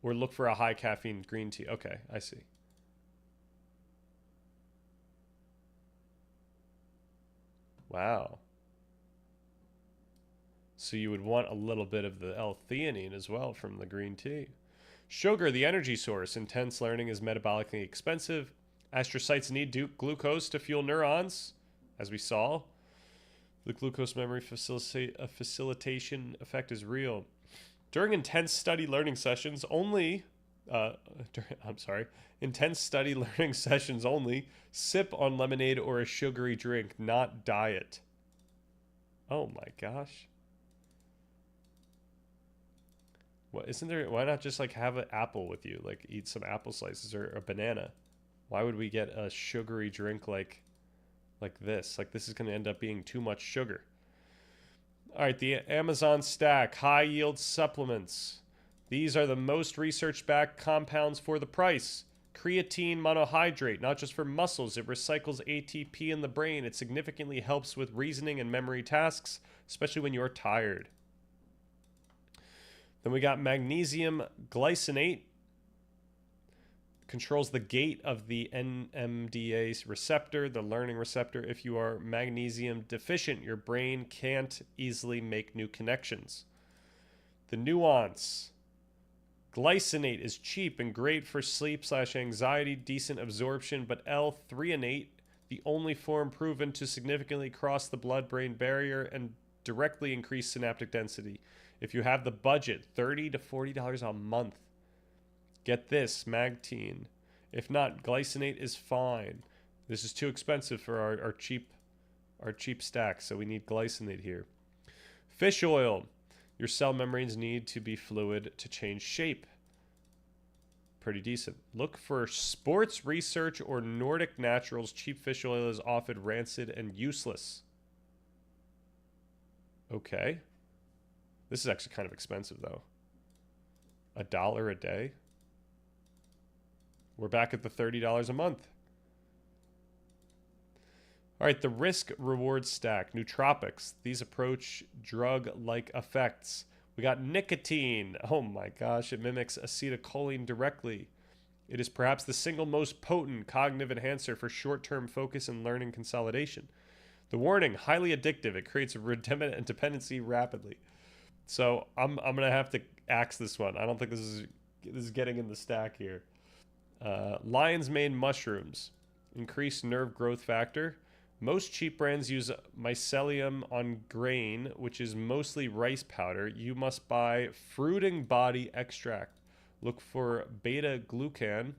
or look for a high caffeine green tea. Okay, I see. Wow. So you would want a little bit of the L-theanine as well from the green tea. Sugar, the energy source. Intense learning is metabolically expensive. Astrocytes need glucose to fuel neurons, as we saw. The glucose memory facilitation effect is real. During intense study learning sessions only, intense study learning sessions only, sip on lemonade or a sugary drink, not diet. Oh my gosh. What, isn't there, why not just have an apple with you? Like eat some apple slices or a banana. Why would we get a sugary drink like this? Like this is going to end up being too much sugar. All right, the Amazon Stack, high yield supplements. These are the most research-backed compounds for the price. Creatine monohydrate, not just for muscles. It recycles ATP in the brain. It significantly helps with reasoning and memory tasks, especially when you're tired. Then we got magnesium glycinate. Controls the gate of the NMDA receptor, the learning receptor. If you are magnesium deficient, your brain can't easily make new connections. The nuance. Glycinate is cheap and great for sleep/anxiety, decent absorption, but L-threonate, the only form proven to significantly cross the blood-brain barrier and directly increase synaptic density. If you have the budget, $30 to $40 a month. Get this, Magtine. If not, glycinate is fine. This is too expensive for our cheap stack, so we need glycinate here. Fish oil. Your cell membranes need to be fluid to change shape. Pretty decent. Look for Sports Research or Nordic Naturals. Cheap fish oil is often rancid and useless. Okay. This is actually kind of expensive, though. $1 a day? We're back at the $30 a month. All right, the risk-reward stack. Nootropics. These approach drug-like effects. We got nicotine. Oh my gosh, it mimics acetylcholine directly. It is perhaps the single most potent cognitive enhancer for short-term focus and learning consolidation. The warning, highly addictive. It creates a dependency rapidly. So I'm going to have to axe this one. I don't think this is getting in the stack here. Lion's mane mushrooms. Increased nerve growth factor. Most cheap brands use mycelium on grain, which is mostly rice powder. You must buy fruiting body extract. Look for beta glucan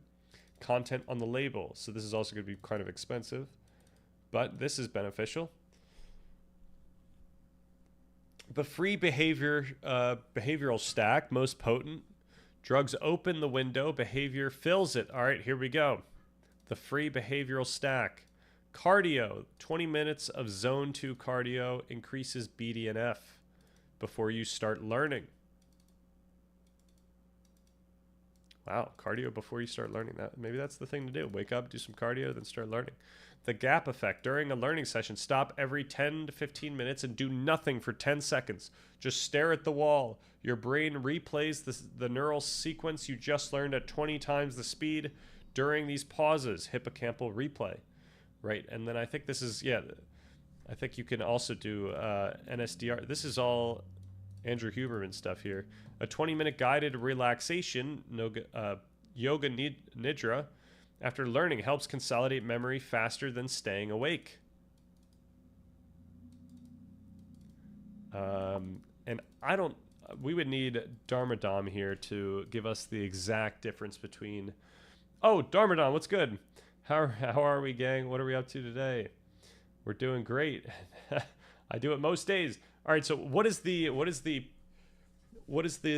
content on the label. So this is also going to be kind of expensive, but this is beneficial. The free behavioral stack, most potent. Drugs open the window, behavior fills it. All right, here we go. The free behavioral stack. Cardio, 20 minutes of zone 2 cardio increases BDNF before you start learning. Wow, cardio before you start learning. That maybe that's the thing to do. Wake up, do some cardio, then start learning. The gap effect. During a learning session, stop every 10 to 15 minutes and do nothing for 10 seconds. Just stare at the wall. Your brain replays the neural sequence you just learned at 20 times the speed during these pauses. Hippocampal replay. Right, and then I think this is, yeah, I think you can also do NSDR. This is all Andrew Huberman stuff here. A 20-minute guided relaxation, yoga nidra, after learning helps consolidate memory faster than staying awake. And I don't, we would need Darmadam here to give us the exact difference between. Oh, Darmadam, what's good? How are we, gang? What are we up to today? We're doing great. I do it most days. All right. So what is the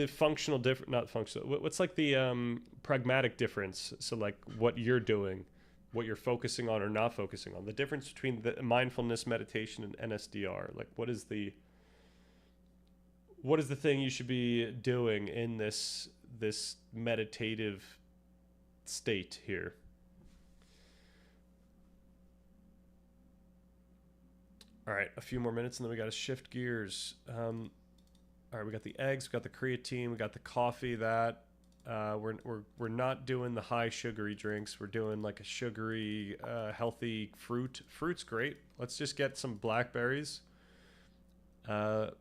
functional difference? Not functional. What's like the pragmatic difference? So like what you're doing, what you're focusing on or not focusing on. The difference between the mindfulness meditation and NSDR. Like what is the thing you should be doing in this meditative state here? All right, a few more minutes and then we got to shift gears. All right, we got the eggs, we got the creatine, we got the coffee. That we're not doing the high sugary drinks. We're doing like a sugary, healthy fruit. Fruit's great. Let's just get some blackberries. And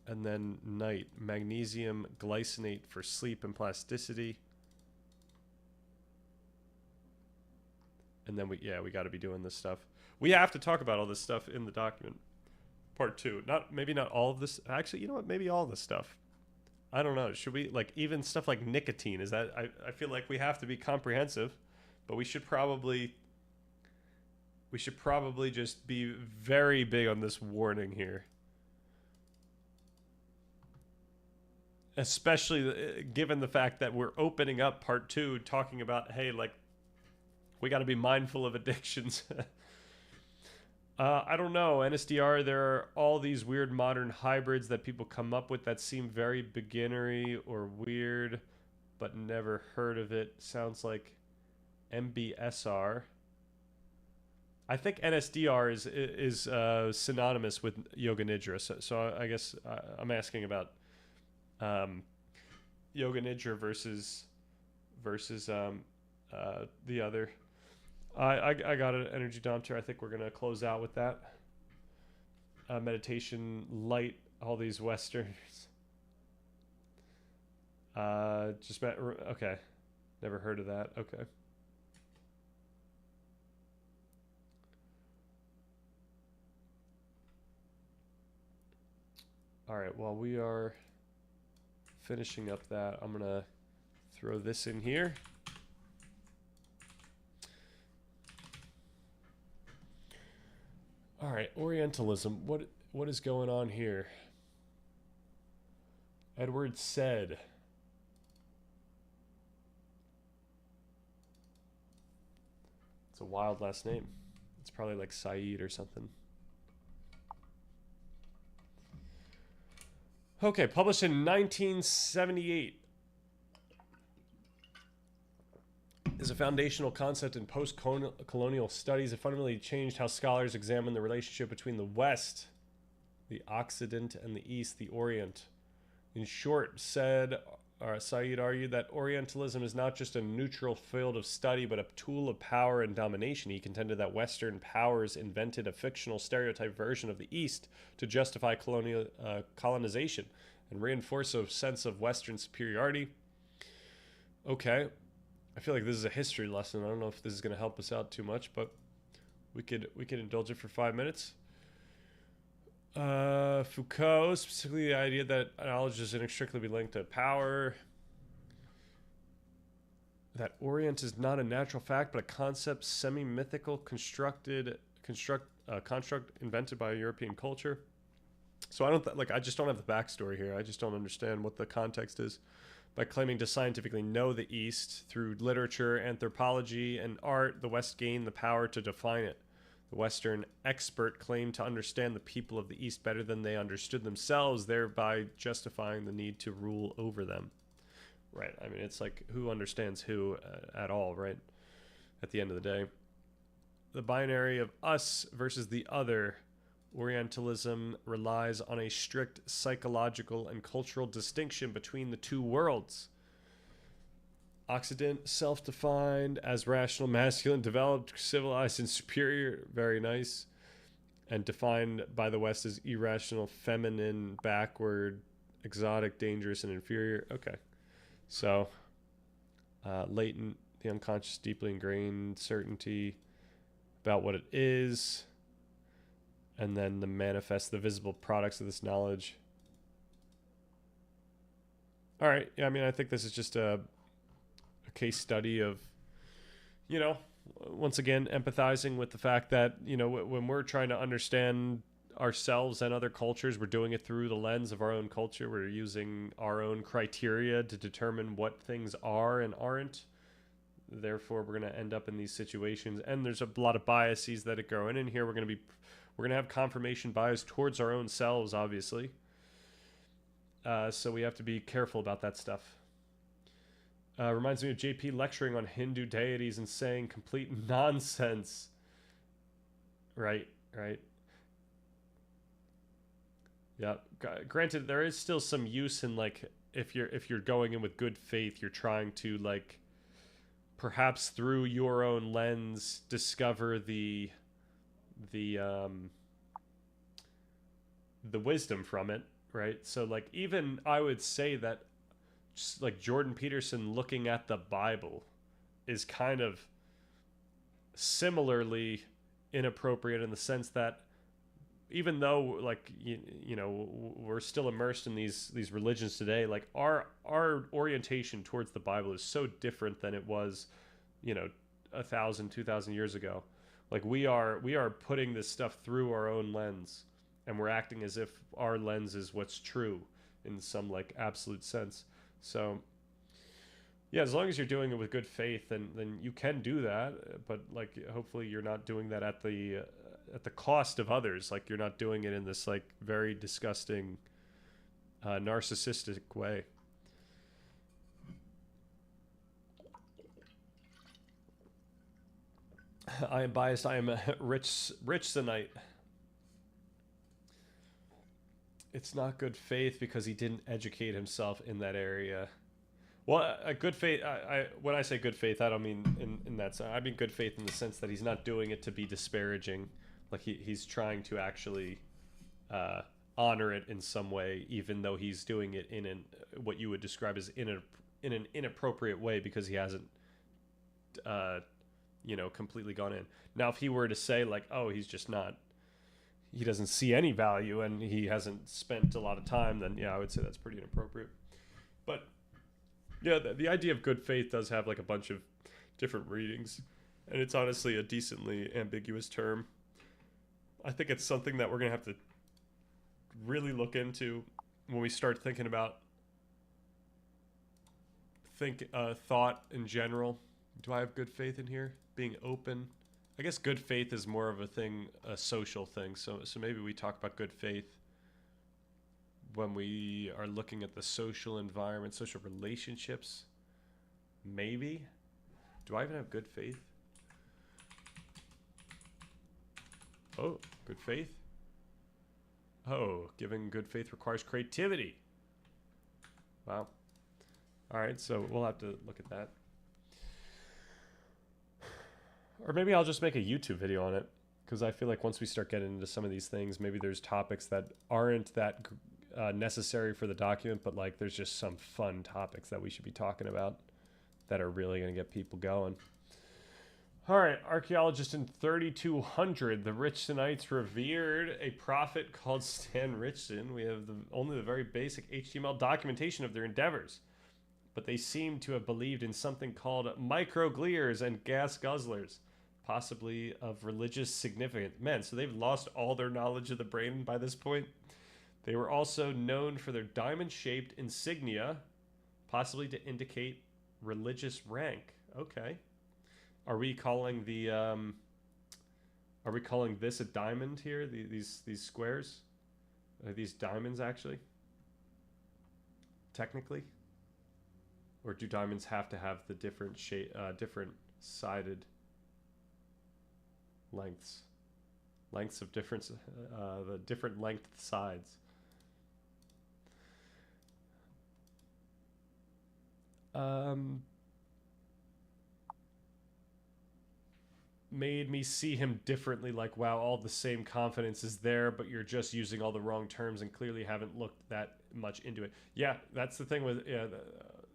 then night, magnesium glycinate for sleep and plasticity. And then we got to be doing this stuff. We have to talk about all this stuff in the document. Part 2. Maybe not all of this. Actually, you know what? Maybe all this stuff. I don't know. Should we, like, even stuff like nicotine? Is that, I feel like we have to be comprehensive, but we should probably just be very big on this warning here. Especially given the fact that we're opening up part 2 talking about, hey, like, we got to be mindful of addictions. I don't know. NSDR, there are all these weird modern hybrids that people come up with that seem very beginnery or weird, but never heard of it. Sounds like MBSR. I think NSDR is synonymous with Yoga Nidra. So I guess I'm asking about Yoga Nidra versus the other. I got an energy dumpster. I think we're gonna close out with that. Meditation light. All these westerns. Okay. Never heard of that. Okay. All right. While we are finishing up that, I'm gonna throw this in here. All right, Orientalism. What is going on here? Edward Said. It's a wild last name. It's probably like Saeed or something. Okay, published in 1978. Is a foundational concept in post-colonial studies. It fundamentally changed how scholars examine the relationship between the West, the Occident, and the East, the Orient. In short, Said argued that Orientalism is not just a neutral field of study, but a tool of power and domination. He contended that Western powers invented a fictional stereotype version of the East to justify colonization and reinforce a sense of Western superiority. Okay. I feel like this is a history lesson. I don't know if this is going to help us out too much, but we could indulge it for 5 minutes. Foucault, specifically the idea that knowledge is inextricably linked to power. That Orient is not a natural fact, but a concept, semi-mythical, construct invented by a European culture. So I just don't have the backstory here. I just don't understand what the context is. By claiming to scientifically know the East through literature, anthropology, and art, the West gained the power to define it. The Western expert claimed to understand the people of the East better than they understood themselves, thereby justifying the need to rule over them. Right. I mean, it's like who understands who at all, right? At the end of the day. The binary of us versus the other. Orientalism relies on a strict psychological and cultural distinction between the two worlds. Occident, self-defined as rational, masculine, developed, civilized, and superior. Very nice. And defined by the West as irrational, feminine, backward, exotic, dangerous, and inferior. Okay. So, latent, the unconscious, deeply ingrained certainty about what it is. And then the manifest, the visible products of this knowledge. All right. Yeah, I mean, I think this is just a case study of, you know, once again, empathizing with the fact that, you know, when we're trying to understand ourselves and other cultures, we're doing it through the lens of our own culture. We're using our own criteria to determine what things are and aren't. Therefore, we're going to end up in these situations. And there's a lot of biases that are going in here. We're going to have confirmation bias towards our own selves, obviously. So we have to be careful about that stuff. Reminds me of JP lecturing on Hindu deities and saying complete nonsense. Right. Yeah. Granted, there is still some use in, like, if you're going in with good faith, you're trying to, like, perhaps through your own lens discover the wisdom from it, right? So, like, even I would say that just like Jordan Peterson looking at the Bible is kind of similarly inappropriate in the sense that even though, like, you know, we're still immersed in these religions today, like our orientation towards the Bible is so different than it was, you know, 1,000, 2,000 years ago. Like we are putting this stuff through our own lens, and we're acting as if our lens is what's true in some, like, absolute sense. So, yeah, as long as you're doing it with good faith, then you can do that. But, like, hopefully you're not doing that at the cost of others. Like, you're not doing it in this, like, very disgusting, narcissistic way. I am biased. I am a rich tonight. It's not good faith because he didn't educate himself in that area. Well, a good faith. When I say good faith, I don't mean in that sense. I mean good faith in the sense that he's not doing it to be disparaging. Like he's trying to actually honor it in some way, even though he's doing it in what you would describe as in an inappropriate way because he hasn't, completely gone in. Now, if he were to say, like, oh, he's just not, he doesn't see any value and he hasn't spent a lot of time, then yeah, I would say that's pretty inappropriate. But yeah, the idea of good faith does have, like, a bunch of different readings, and it's honestly a decently ambiguous term. I think it's something that we're going to have to really look into when we start thinking about thought in general. Do I have good faith in here? Being open. I guess good faith is more of a social thing. So maybe we talk about good faith when we are looking at the social environment, social relationships. Maybe. Do I even have good faith? Oh, good faith. Oh, giving good faith requires creativity. Wow. All right, so we'll have to look at that. Or maybe I'll just make a YouTube video on it, because I feel like once we start getting into some of these things, maybe there's topics that aren't that necessary for the document, but, like, there's just some fun topics that we should be talking about that are really going to get people going. All right, archaeologist in 3200, the Richsonites revered a prophet called Stan Richson. We have only the very basic HTML documentation of their endeavors, but they seem to have believed in something called microgliers and gas guzzlers, possibly of religious significance. Man, so they've lost all their knowledge of the brain by this point. They were also known for their diamond-shaped insignia, possibly to indicate religious rank. Okay. Are we calling this a diamond here? These squares? Are these diamonds, actually? Technically? Or do diamonds have to have the different different sided lengths? Lengths of different, the different length sides. Made me see him differently, like, wow, all the same confidence is there, but you're just using all the wrong terms and clearly haven't looked that much into it. Yeah, that's the thing with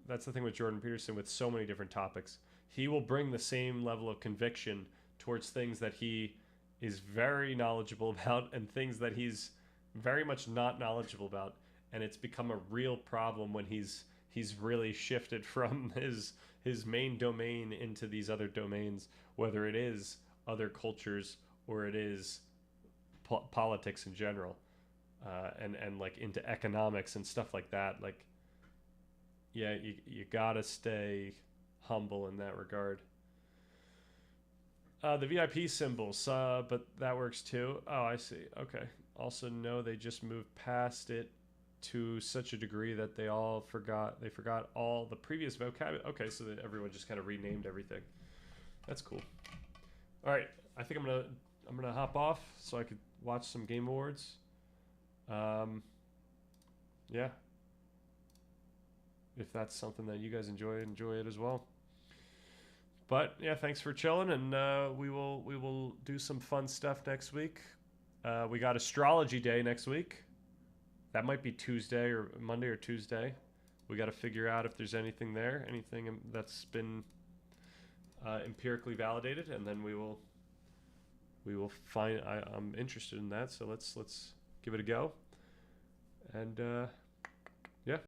that's the thing with Jordan Peterson with so many different topics. He will bring the same level of conviction towards things that he is very knowledgeable about and things that he's very much not knowledgeable about, and it's become a real problem when he's he's really shifted from his main domain into these other domains, whether it is other cultures or it is politics in general, and like into economics and stuff like that. Like, yeah, you gotta stay humble in that regard. The VIP symbols, but that works too. Oh, I see. Okay. Also, no, they just moved past it to such a degree that they forgot all the previous vocabulary. Okay, so that everyone just kind of renamed everything. That's cool. All right, I think I'm gonna hop off so I could watch some Game Awards. Yeah, if that's something that you guys enjoy it as well. But yeah, thanks for chilling, and we will do some fun stuff next week. We got Astrology Day next week. That might be Tuesday or Monday or Tuesday. We got to figure out if there's anything there, anything that's been empirically validated, and then we will find. I'm interested in that, so let's give it a go. And